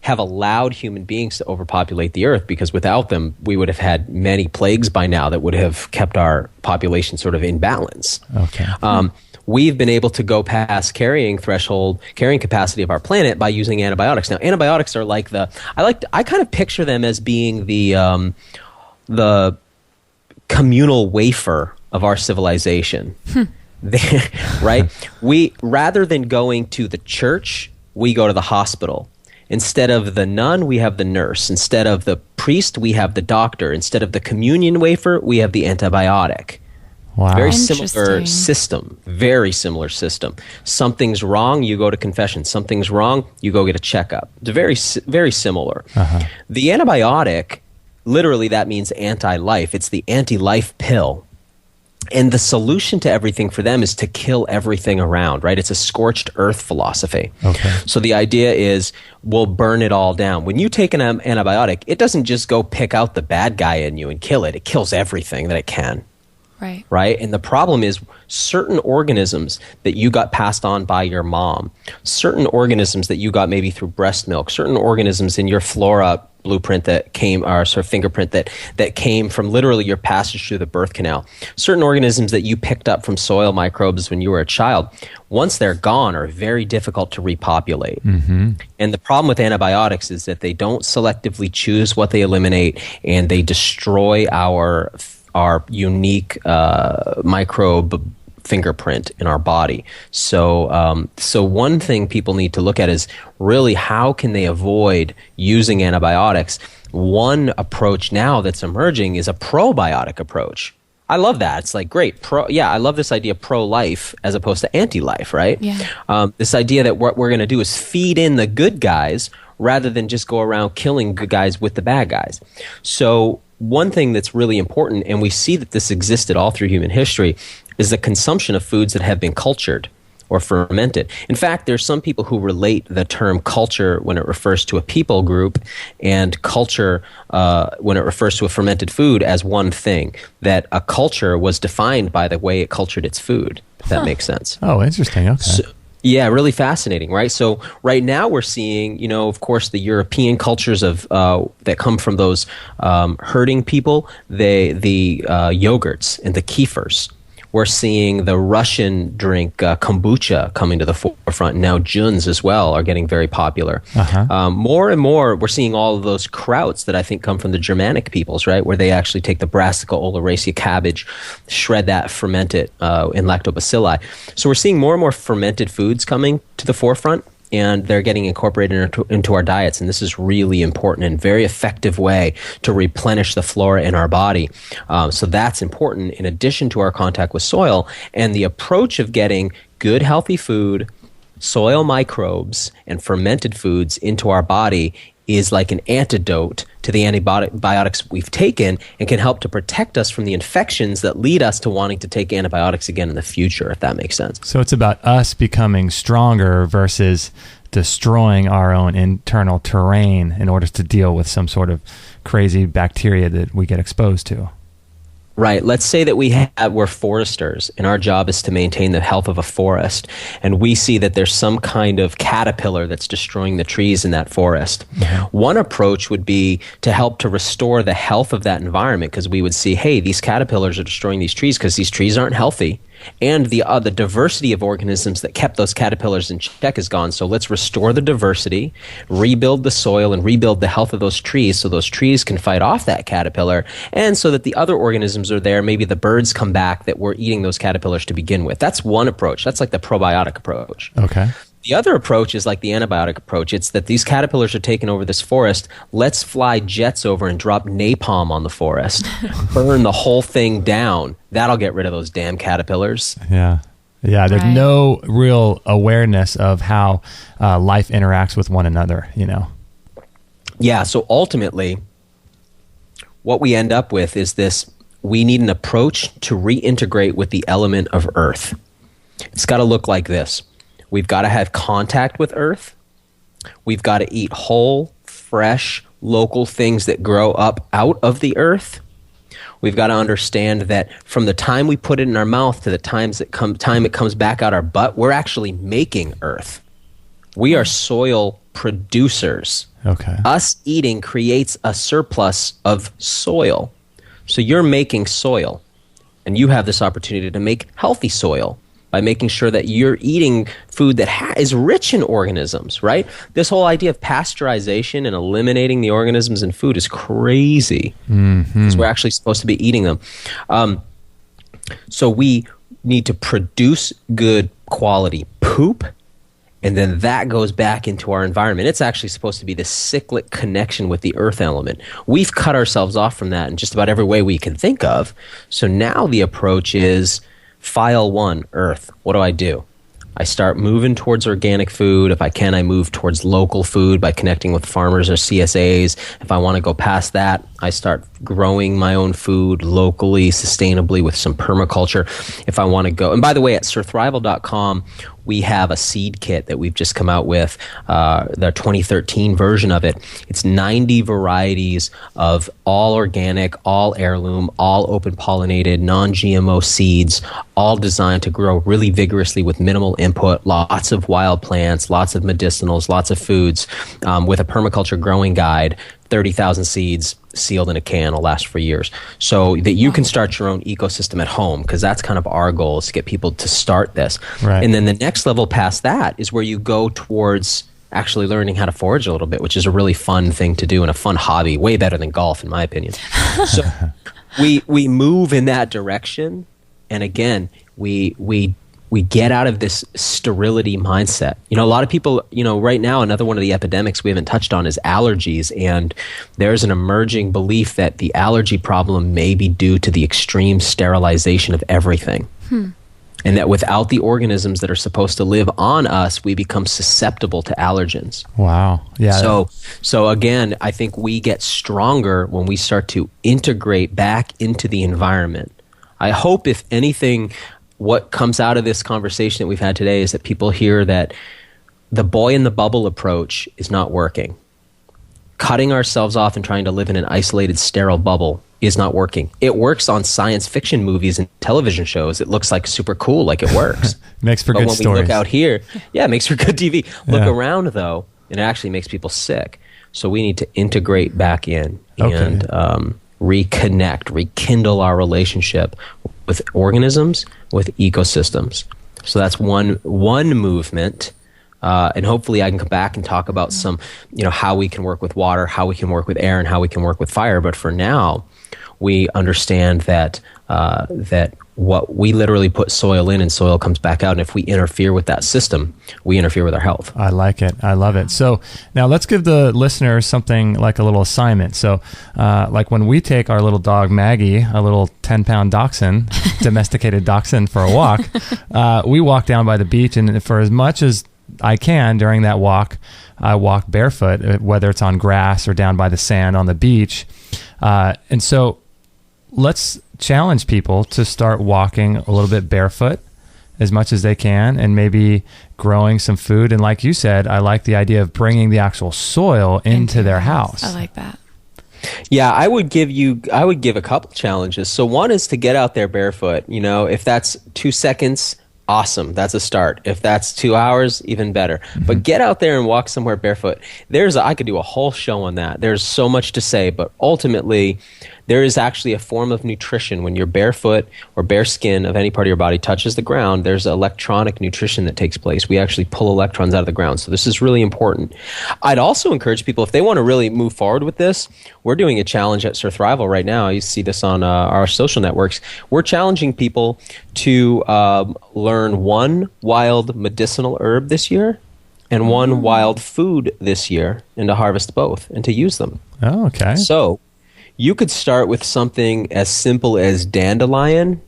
have allowed human beings to overpopulate the earth because without them, we would have had many plagues by now that would have kept our population sort of in balance. Okay. We've been able to go past carrying capacity of our planet by using antibiotics. Now, antibiotics are like I kind of picture them as being the communal wafer of our civilization. Right? We, rather than going to the church, we go to the hospital. Instead of the nun, we have the nurse. Instead of the priest, we have the doctor. Instead of the communion wafer, we have the antibiotic. Wow. Very similar system. Very similar system. Something's wrong, you go to confession. Something's wrong, you go get a checkup. It's very similar. The antibiotic, literally that means anti-life. It's the anti-life pill. And the solution to everything for them is to kill everything around, right? It's a scorched earth philosophy. Okay. So the idea is we'll burn it all down. When you take an antibiotic, it doesn't just go pick out the bad guy in you and kill it. It kills everything that it can. Right. Right? And the problem is certain organisms that you got passed on by your mom, certain organisms that you got maybe through breast milk, certain organisms in your flora blueprint that came, or sort of fingerprint that came from literally your passage through the birth canal, certain organisms that you picked up from soil microbes when you were a child, once they're gone, are very difficult to repopulate. Mm-hmm. And the problem with antibiotics is that they don't selectively choose what they eliminate, and they destroy our unique microbe fingerprint in our body. So one thing people need to look at is really how can they avoid using antibiotics. One approach now that's emerging is a probiotic approach. I love that. It's like, great. I love this idea of pro-life as opposed to anti-life, right? Yeah. This idea that what we're going to do is feed in the good guys rather than just go around killing good guys with the bad guys. So one thing that's really important, and we see that this existed all through human history, is the consumption of foods that have been cultured or fermented. In fact, there's some people who relate the term culture when it refers to a people group and culture when it refers to a fermented food as one thing, that a culture was defined by the way it cultured its food, if that makes sense. Oh, interesting. Okay. Yeah, really fascinating, right? So right now we're seeing, of course, the European cultures of that come from those herding people, the yogurts and the kefirs. We're seeing the Russian drink kombucha coming to the forefront. Now Juns as well are getting very popular. Uh-huh. More and more, we're seeing all of those krauts that I think come from the Germanic peoples, right? Where they actually take the Brassica oleracea cabbage, shred that, ferment it in lactobacilli. So we're seeing more and more fermented foods coming to the forefront, and they're getting incorporated into our diets. And this is really important and very effective way to replenish the flora in our body. So that's important in addition to our contact with soil and the approach of getting good, healthy food, soil microbes, and fermented foods into our body is like an antidote to the antibiotics we've taken and can help to protect us from the infections that lead us to wanting to take antibiotics again in the future, if that makes sense. So it's about us becoming stronger versus destroying our own internal terrain in order to deal with some sort of crazy bacteria that we get exposed to. Right. Let's say that we're foresters and our job is to maintain the health of a forest, and we see that there's some kind of caterpillar that's destroying the trees in that forest. Mm-hmm. One approach would be to help to restore the health of that environment, because we would see, hey, these caterpillars are destroying these trees because these trees aren't healthy. And the diversity of organisms that kept those caterpillars in check is gone. So let's restore the diversity, rebuild the soil, and rebuild the health of those trees so those trees can fight off that caterpillar. And so that the other organisms are there, maybe the birds come back that were eating those caterpillars to begin with. That's one approach. That's like the probiotic approach. Okay. The other approach is like the antibiotic approach. It's that these caterpillars are taking over this forest. Let's fly jets over and drop napalm on the forest. Burn the whole thing down. That'll get rid of those damn caterpillars. Yeah. Yeah, there's no real awareness of how life interacts with one another, Yeah, so ultimately, what we end up with is this: we need an approach to reintegrate with the element of earth. It's got to look like this. We've got to have contact with earth. We've got to eat whole, fresh, local things that grow up out of the earth. We've got to understand that from the time we put it in our mouth to the time it comes back out our butt, we're actually making earth. We are soil producers. Okay. Us eating creates a surplus of soil. So you're making soil, and you have this opportunity to make healthy soil by making sure that you're eating food that is rich in organisms, right? This whole idea of pasteurization and eliminating the organisms in food is crazy, because we're actually supposed to be eating them. So we need to produce good quality poop, and then that goes back into our environment. It's actually supposed to be this cyclic connection with the earth element. We've cut ourselves off from that in just about every way we can think of. So now the approach is file one, earth. What do? I start moving towards organic food. If I can, I move towards local food by connecting with farmers or CSAs. If I want to go past that, I start growing my own food locally, sustainably with some permaculture. If I want to go, and by the way, at surthrival.com, we have a seed kit that we've just come out with, the 2013 version of it. It's 90 varieties of all organic, all heirloom, all open pollinated, non-GMO seeds, all designed to grow really vigorously with minimal input, lots of wild plants, lots of medicinals, lots of foods, with a permaculture growing guide, 30,000 seeds sealed in a can will last for years, so that you can start your own ecosystem at home, because that's kind of our goal, is to get people to start this. Right. And then the next level past that is where you go towards actually learning how to forage a little bit, which is a really fun thing to do and a fun hobby, way better than golf in my opinion. So we move in that direction, and again, we get out of this sterility mindset. A lot of people, right now, another one of the epidemics we haven't touched on is allergies. And there's an emerging belief that the allergy problem may be due to the extreme sterilization of everything. And that without the organisms that are supposed to live on us, we become susceptible to allergens. Wow. Yeah. So again, I think we get stronger when we start to integrate back into the environment. I hope, if anything, what comes out of this conversation that we've had today is that people hear that the boy in the bubble approach is not working. Cutting ourselves off and trying to live in an isolated, sterile bubble is not working. It works on science fiction movies and television shows. It looks like super cool, like it works. Makes for but good when stories. we look out here, it makes for good TV. Look around, though, and it actually makes people sick. So we need to integrate back in and reconnect, rekindle our relationship with organisms, with ecosystems. So that's one movement. And hopefully I can come back and talk about some, how we can work with water, how we can work with air, and how we can work with fire. But for now, we understand that what we literally put soil in and soil comes back out. And if we interfere with that system, we interfere with our health. I like it. I love it. So now let's give the listeners something like a little assignment. So like when we take our little dog Maggie, a little 10-pound dachshund, domesticated dachshund, for a walk, we walk down by the beach, and for as much as I can during that walk, I walk barefoot, whether it's on grass or down by the sand on the beach. And so let's challenge people to start walking a little bit barefoot as much as they can, and maybe growing some food. And like you said, I like the idea of bringing the actual soil into their house. I like that. Yeah, I would give a couple challenges. So one is to get out there barefoot. If that's 2 seconds, awesome. That's a start. If that's 2 hours, even better. But get out there and walk somewhere barefoot. I could do a whole show on that. There's so much to say, but ultimately, there is actually a form of nutrition when you're barefoot or bare skin of any part of your body touches the ground. There's electronic nutrition that takes place. We actually pull electrons out of the ground. So this is really important. I'd also encourage people, if they want to really move forward with this, we're doing a challenge at Surthrival right now. You see this on our social networks. We're challenging people to learn one wild medicinal herb this year and one wild food this year, and to harvest both and to use them. Oh, okay. So you could start with something as simple as dandelion,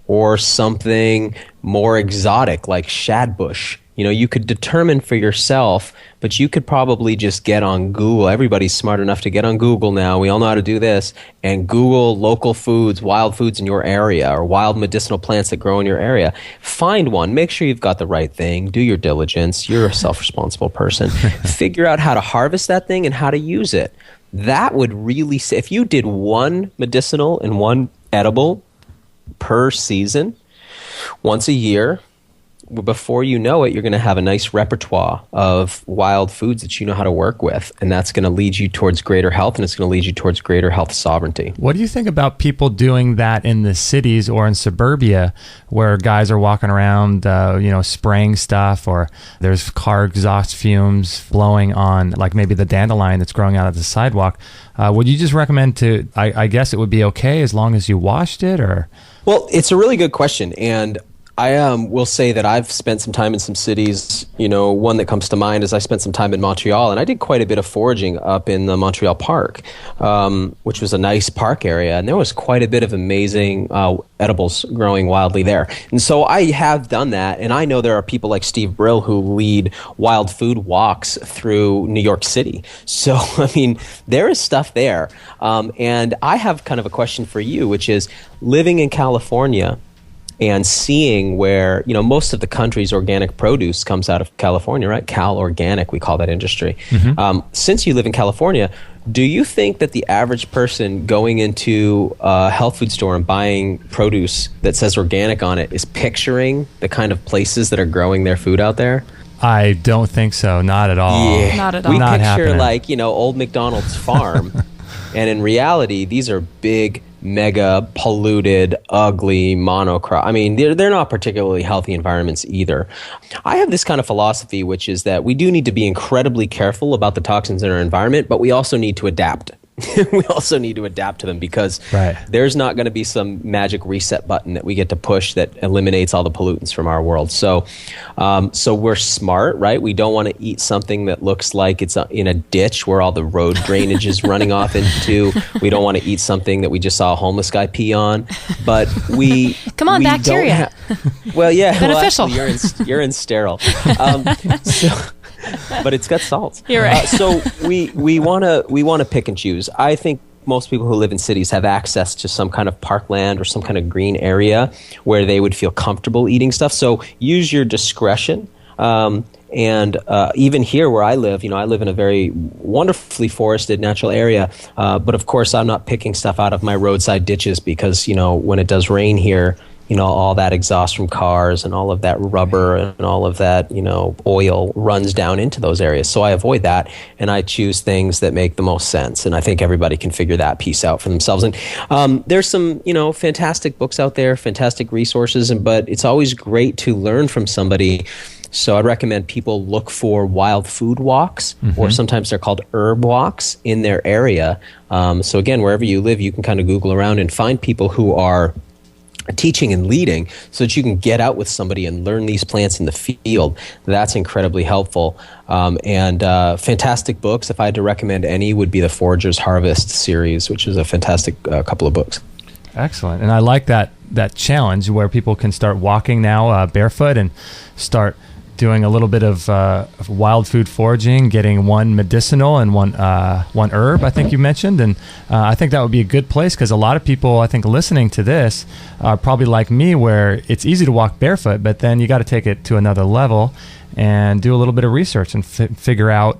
or something more exotic like shadbush. You could determine for yourself, but you could probably just get on Google. Everybody's smart enough to get on Google now. We all know how to do this. And Google local foods, wild foods in your area, or wild medicinal plants that grow in your area. Find one. Make sure you've got the right thing. Do your diligence. You're a self-responsible person. Figure out how to harvest that thing and how to use it. That would really say, if you did one medicinal and one edible per season, once a year, before you know it, you're going to have a nice repertoire of wild foods that you know how to work with. And that's going to lead you towards greater health, and it's going to lead you towards greater health sovereignty. What do you think about people doing that in the cities or in suburbia, where guys are walking around, spraying stuff, or there's car exhaust fumes blowing on, like maybe the dandelion that's growing out of the sidewalk? Would you just recommend I guess it would be okay as long as you washed it, or? Well, it's a really good question. And I will say that I've spent some time in some cities. One that comes to mind is I spent some time in Montreal, and I did quite a bit of foraging up in the Montreal Park, which was a nice park area, and there was quite a bit of amazing edibles growing wildly there. And so I have done that, and I know there are people like Steve Brill who lead wild food walks through New York City. So, there is stuff there. And I have kind of a question for you, which is, living in California, and seeing where, most of the country's organic produce comes out of California, right? Cal Organic, we call that industry. Since you live in California, do you think that the average person going into a health food store and buying produce that says organic on it is picturing the kind of places that are growing their food out there? I don't think so. Not at all. Yeah. Not at all. We Not picture happening. old McDonald's farm. And in reality, these are big, mega polluted, ugly monocrop. I mean, they're not particularly healthy environments either. I have this kind of philosophy, which is that we do need to be incredibly careful about the toxins in our environment, but we also need to adapt. We also need to adapt to them because there's not going to be some magic reset button that we get to push that eliminates all the pollutants from our world. So we're smart, right? We don't want to eat something that looks like it's in a ditch where all the road drainage is running off into. We don't want to eat something that we just saw a homeless guy pee on. But we Come on, we bacteria. Well, yeah, Beneficial. Well, actually, you're in sterile. But it's got salts. You're right. So we want to pick and choose. I think most people who live in cities have access to some kind of parkland or some kind of green area where they would feel comfortable eating stuff. So use your discretion. And even here where I live in a very wonderfully forested natural area. But of course, I'm not picking stuff out of my roadside ditches because, when it does rain here, all that exhaust from cars and all of that rubber and all of that, oil runs down into those areas. So I avoid that and I choose things that make the most sense. And I think everybody can figure that piece out for themselves. And there's some, fantastic books out there, fantastic resources, but it's always great to learn from somebody. So I'd recommend people look for wild food walks, or sometimes they're called herb walks in their area. So again, wherever you live, you can kind of Google around and find people who are teaching and leading so that you can get out with somebody and learn these plants in the field. That's incredibly helpful. And fantastic books, if I had to recommend any, would be the Forager's Harvest series, which is a fantastic couple of books. Excellent. And I like that challenge where people can start walking now barefoot and start doing a little bit of wild food foraging, getting one medicinal and one herb, I think you mentioned. And I think that would be a good place because a lot of people, I think, listening to this are probably like me where it's easy to walk barefoot, but then you got to take it to another level and do a little bit of research and figure out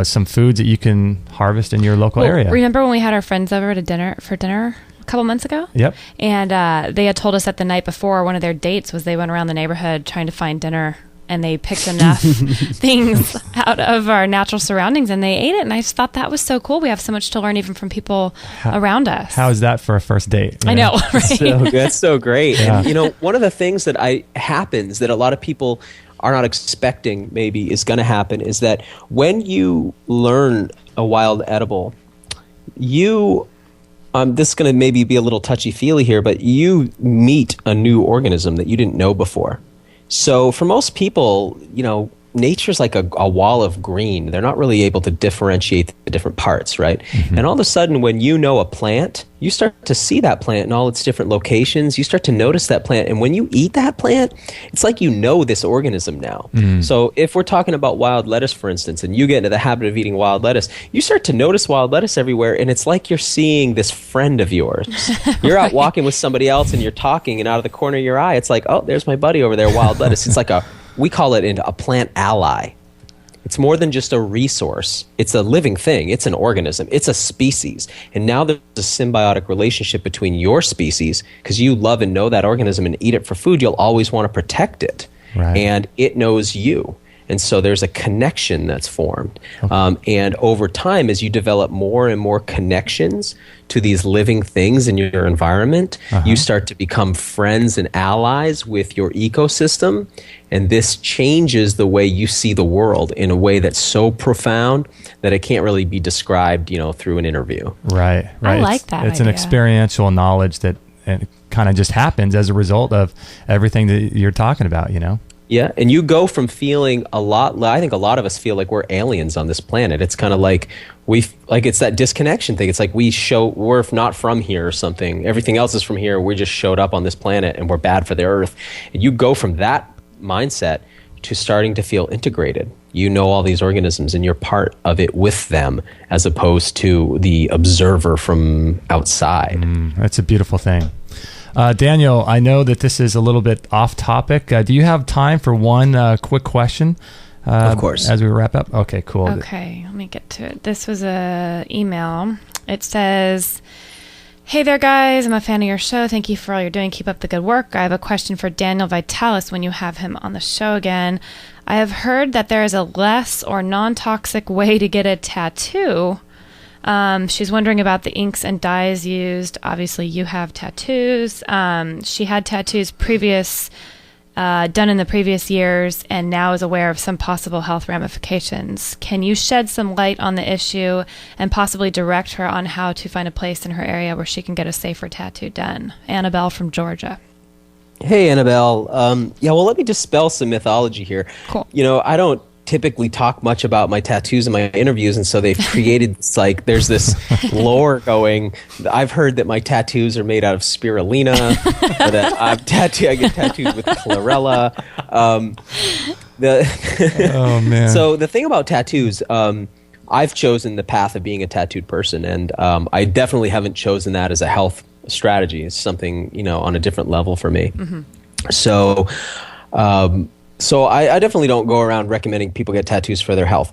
some foods that you can harvest in your local area. Remember when we had our friends over to dinner a couple months ago? Yep. And they had told us that the night before, one of their dates was they went around the neighborhood trying to find dinner, and they picked enough things out of our natural surroundings and they ate it. And I just thought that was so cool. We have so much to learn even from people around us. How is that for a first date? I know, right? So that's so great. Yeah. And one of the things that happens that a lot of people are not expecting maybe is going to happen is that when you learn a wild edible, this is going to maybe be a little touchy-feely here, but you meet a new organism that you didn't know before. So for most people, nature's like a wall of green. They're not really able to differentiate the different parts, right? And all of a sudden, when you know a plant, you start to see that plant in all its different locations. You start to notice that plant. And when you eat that plant, it's like you know this organism now. So if we're talking about wild lettuce, for instance, and you get into the habit of eating wild lettuce, you start to notice wild lettuce everywhere. And it's like you're seeing this friend of yours. You're out walking with somebody else and you're talking, and out of the corner of your eye, it's like, oh, there's my buddy over there, wild lettuce. It's like we call it a plant ally. It's more than just a resource. It's a living thing. It's an organism. It's a species. And now there's a symbiotic relationship between your species because you love and know that organism and eat it for food. You'll always want to protect it. Right. And it knows you. And so there's a connection that's formed. And over time, as you develop more and more connections to these living things in your environment, you start to become friends and allies with your ecosystem. And this changes the way you see the world in a way that's so profound that it can't really be described, through an interview. Right. I like that It's an idea. experiential knowledge that kind of just happens as a result of everything that you're talking about, Yeah, and you go from feeling I think a lot of us feel like we're aliens on this planet. It's kind of like it's that disconnection thing. It's like we're not from here or something. Everything else is from here. We just showed up on this planet and we're bad for the earth. And you go from that mindset to starting to feel integrated. You know all these organisms and you're part of it with them as opposed to the observer from outside. That's a beautiful thing. Daniel, I know that this is a little bit off topic. Do you have time for one quick question? Of course. As we wrap up? Okay, cool. Okay, let me get to it. This was a email. It says, "Hey there, guys. I'm a fan of your show. Thank you for all you're doing. Keep up the good work. I have a question for Daniel Vitalis when you have him on the show again. I have heard that there is a less or non-toxic way to get a tattoo. She's wondering about the inks and dyes used. Obviously, you have tattoos. She had tattoos done in the previous years and now is aware of some possible health ramifications. Can you shed some light on the issue and possibly direct her on how to find a place in her area where she can get a safer tattoo done?" Annabelle from Georgia. Hey, Annabelle. Well, let me dispel some mythology here. Cool. I don't typically talk much about my tattoos in my interviews, and so they've created there's this lore going. I've heard that my tattoos are made out of spirulina, or that I get tattoos with chlorella. Oh man! So the thing about tattoos, I've chosen the path of being a tattooed person, and I definitely haven't chosen that as a health strategy. It's something on a different level for me. Mm-hmm. So I definitely don't go around recommending people get tattoos for their health.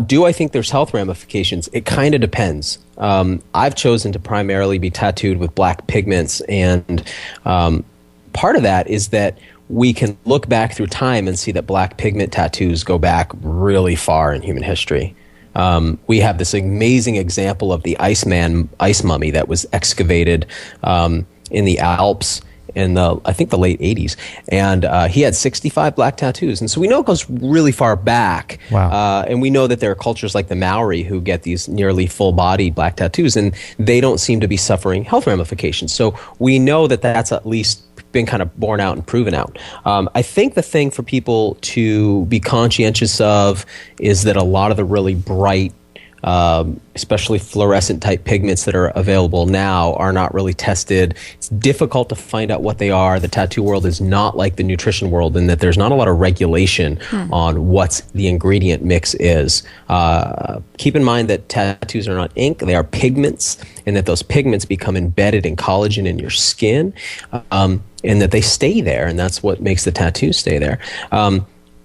Do I think there's health ramifications? It kind of depends. I've chosen to primarily be tattooed with black pigments, and part of that is that we can look back through time and see that black pigment tattoos go back really far in human history. We have this amazing example of the ice mummy that was excavated in the Alps in I think the late 80s, and he had 65 black tattoos, and so we know it goes really far back. Wow. And we know that there are cultures like the Maori who get these nearly full-bodied black tattoos, and they don't seem to be suffering health ramifications. So we know that that's at least been kind of borne out and proven out. I think the thing for people to be conscientious of is that a lot of the really bright, especially fluorescent type pigments that are available now are not really tested. It's difficult to find out what they are. The tattoo world is not like the nutrition world in that there's not a lot of regulation on what the ingredient mix is. Keep in mind that tattoos are not ink, they are pigments, and that those pigments become embedded in collagen in your skin, and that they stay there, and that's what makes the tattoo stay there.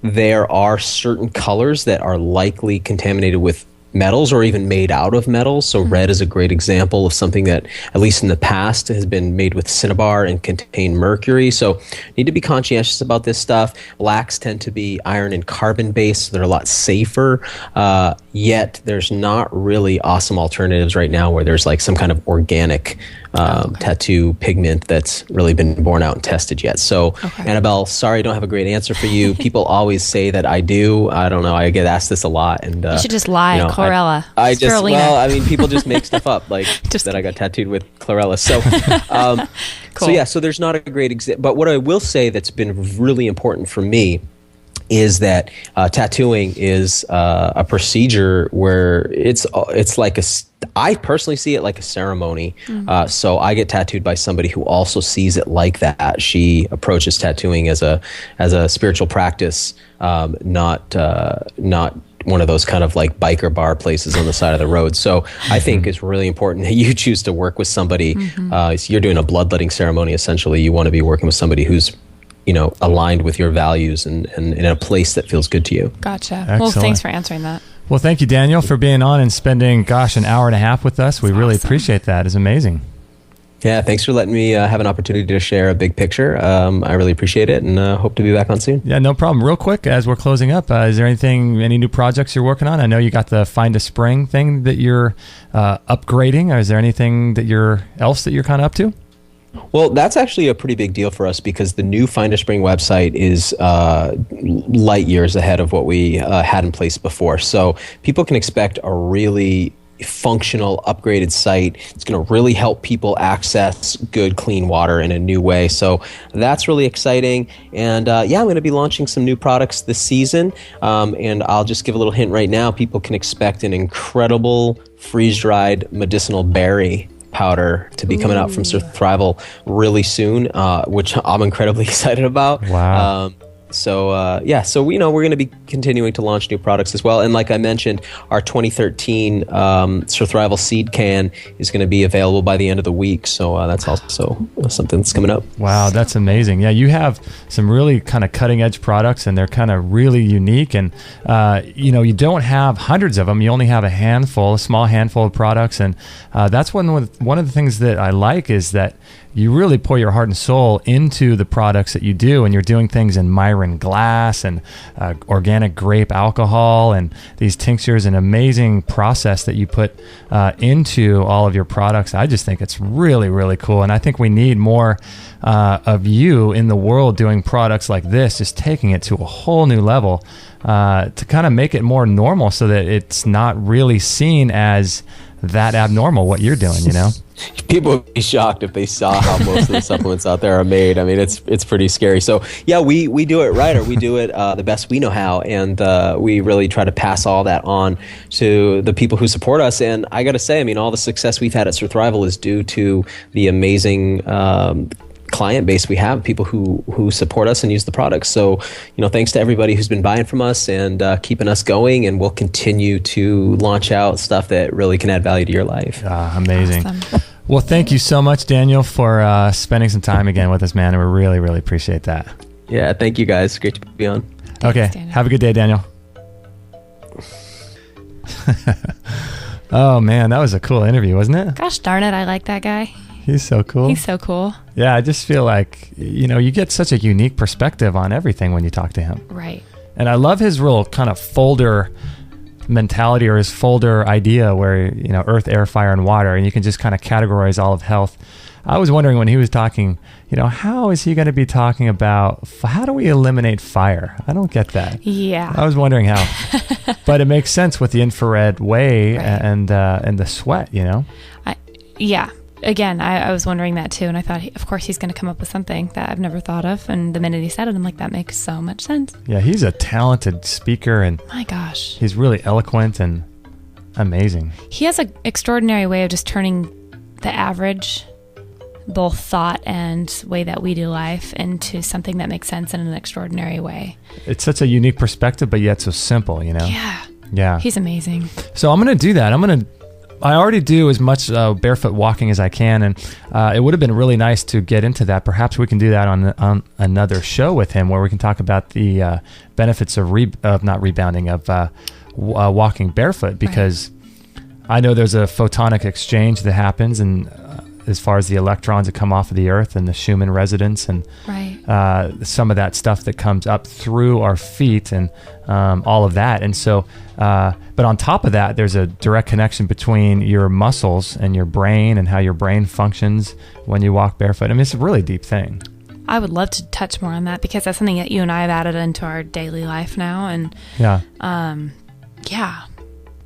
There are certain colors that are likely contaminated with metals or even made out of metals. So red is a great example of something that, at least in the past, has been made with cinnabar and contain mercury. So need to be conscientious about this stuff. Blacks tend to be iron and carbon based, so they're a lot safer. Yet there's not really awesome alternatives right now where there's like some kind of organic tattoo pigment that's really been borne out and tested yet. So Annabelle, sorry I don't have a great answer for you. People always say that I do. I don't know. I get asked this a lot. And you should just lie. Chlorella. People just make stuff up like that I got tattooed with chlorella. So, cool. So there's not a great example. But what I will say that's been really important for me is that tattooing is a procedure where it's like I personally see it like a ceremony. So I get tattooed by somebody who also sees it like that. She approaches tattooing as a spiritual practice, not one of those kind of like biker bar places on the side of the road. So I think it's really important that you choose to work with somebody. So you're doing a bloodletting ceremony. Essentially, you want to be working with somebody who's aligned with your values and in a place that feels good to you. Gotcha. Excellent. Well, thanks for answering that. Well, thank you, Daniel, for being on and spending, an hour and a half with us. We really appreciate that. It's amazing. Yeah, thanks for letting me have an opportunity to share a big picture. I really appreciate it, and hope to be back on soon. Yeah, no problem. Real quick, as we're closing up, is there any new projects you're working on? I know you got the Find a Spring thing that you're upgrading. Or is there anything else that you're kind of up to? Well, that's actually a pretty big deal for us because the new Find a Spring website is light years ahead of what we had in place before. So people can expect a really functional, upgraded site. It's going to really help people access good, clean water in a new way. So that's really exciting. And I'm going to be launching some new products this season. And I'll just give a little hint right now. People can expect an incredible freeze-dried medicinal berry powder to be coming out from Survival really soon, which I'm incredibly excited about. Wow. So we know we're going to be continuing to launch new products as well. And like I mentioned, our 2013 Surthrival seed can is going to be available by the end of the week. So that's also something that's coming up. Wow, that's amazing. Yeah, you have some really kind of cutting edge products, and they're kind of really unique. And you don't have hundreds of them. You only have a small handful of products. And that's one of the things that I like is that you really pour your heart and soul into the products that you do, and you're doing things in Myron glass and organic grape alcohol and these tinctures, an amazing process that you put into all of your products. I just think it's really, really cool, and I think we need more of you in the world doing products like this, just taking it to a whole new level to kind of make it more normal so that it's not really seen as that abnormal what you're doing, People would be shocked if they saw how most of the supplements out there are made. I mean, it's pretty scary. So yeah, we do it right, or we do it the best we know how, and we really try to pass all that on to the people who support us. And I got to say, I mean, all the success we've had at Surthrival is due to the amazing client base we have, people who support us and use the products. So, thanks to everybody who's been buying from us and keeping us going, and we'll continue to launch out stuff that really can add value to your life. Amazing. Awesome. Well, thank you so much, Daniel, for spending some time again with us, man. And we really, really appreciate that. Yeah, thank you guys. Great to be on. Okay. Daniel. Have a good day, Daniel. Oh, man, that was a cool interview, wasn't it? Gosh darn it, I like that guy. He's so cool. He's so cool. Yeah, I just feel like, you get such a unique perspective on everything when you talk to him. Right. And I love his real kind of folder mentality, or his folder idea where, earth, air, fire, and water, and you can just kind of categorize all of health. I was wondering when he was talking, how is he going to be talking about, how do we eliminate fire? I don't get that. Yeah. I was wondering how. But it makes sense with the infrared way, Right. and the sweat, Yeah. Again, I was wondering that too, and I thought, of course, he's going to come up with something that I've never thought of. And the minute he said it, I'm like, that makes so much sense. Yeah, he's a talented speaker, and My gosh. he's really eloquent and amazing. He has an extraordinary way of just turning the average, both thought and way that we do life, into something that makes sense in an extraordinary way. It's such a unique perspective, but yet so simple, Yeah. Yeah. He's amazing. So I'm going to do that. I already do as much barefoot walking as I can, and it would have been really nice to get into that. Perhaps we can do that on another show with him, where we can talk about the benefits of walking barefoot, because I know there's a photonic exchange that happens, and as far as the electrons that come off of the earth and the Schumann resonance, and some of that stuff that comes up through our feet, and all of that. And so, but on top of that, there's a direct connection between your muscles and your brain, and how your brain functions when you walk barefoot. I mean, it's a really deep thing. I would love to touch more on that, because that's something that you and I have added into our daily life now. And Yeah. yeah.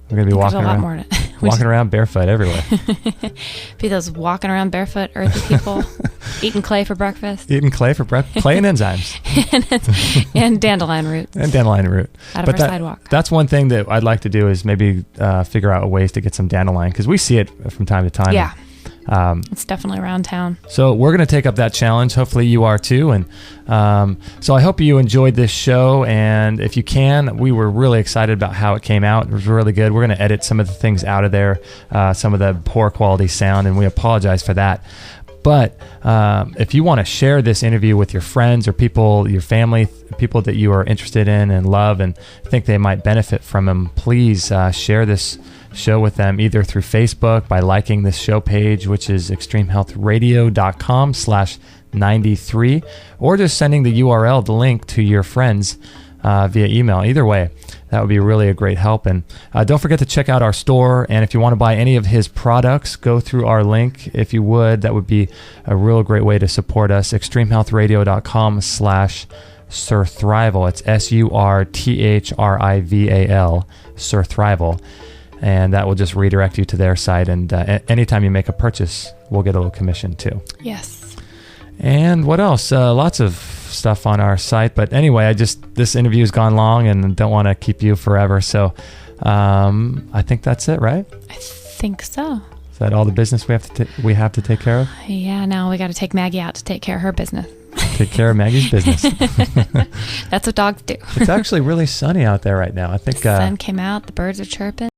We're going to be There's a lot more walking around barefoot everywhere. Be those walking around barefoot earthy people, eating clay for breakfast. Eating clay for breakfast, clay and enzymes. and dandelion roots. And dandelion root. Out of our sidewalk. That's one thing that I'd like to do, is maybe figure out ways to get some dandelion, because we see it from time to time. Yeah. It's definitely around town. So we're going to take up that challenge. Hopefully you are too. And so I hope you enjoyed this show. And if you can, we were really excited about how it came out. It was really good. We're going to edit some of the things out of there, some of the poor quality sound, and we apologize for that. But if you want to share this interview with your friends or people, your family, people that you are interested in and love and think they might benefit from them, please share this show with them, either through Facebook by liking this show page, which is extremehealthradio.com/93, or just sending the URL, the link, to your friends via email. Either way, that would be really a great help. And don't forget to check out our store. And if you want to buy any of his products, go through our link. If you would, that would be a real great way to support us. extremehealthradio.com/Surthrival. It's SURTHRIVAL, Surthrival. And that will just redirect you to their site. And anytime you make a purchase, we'll get a little commission too. Yes. And what else? Lots of stuff on our site. But anyway, this interview has gone long and don't want to keep you forever. So I think that's it, right? I think so. Is that all the business we have to take care of? Yeah, now we got to take Maggie out to take care of her business. Take care of Maggie's business. That's what dogs do. It's actually really sunny out there right now. I think The sun came out. The birds are chirping.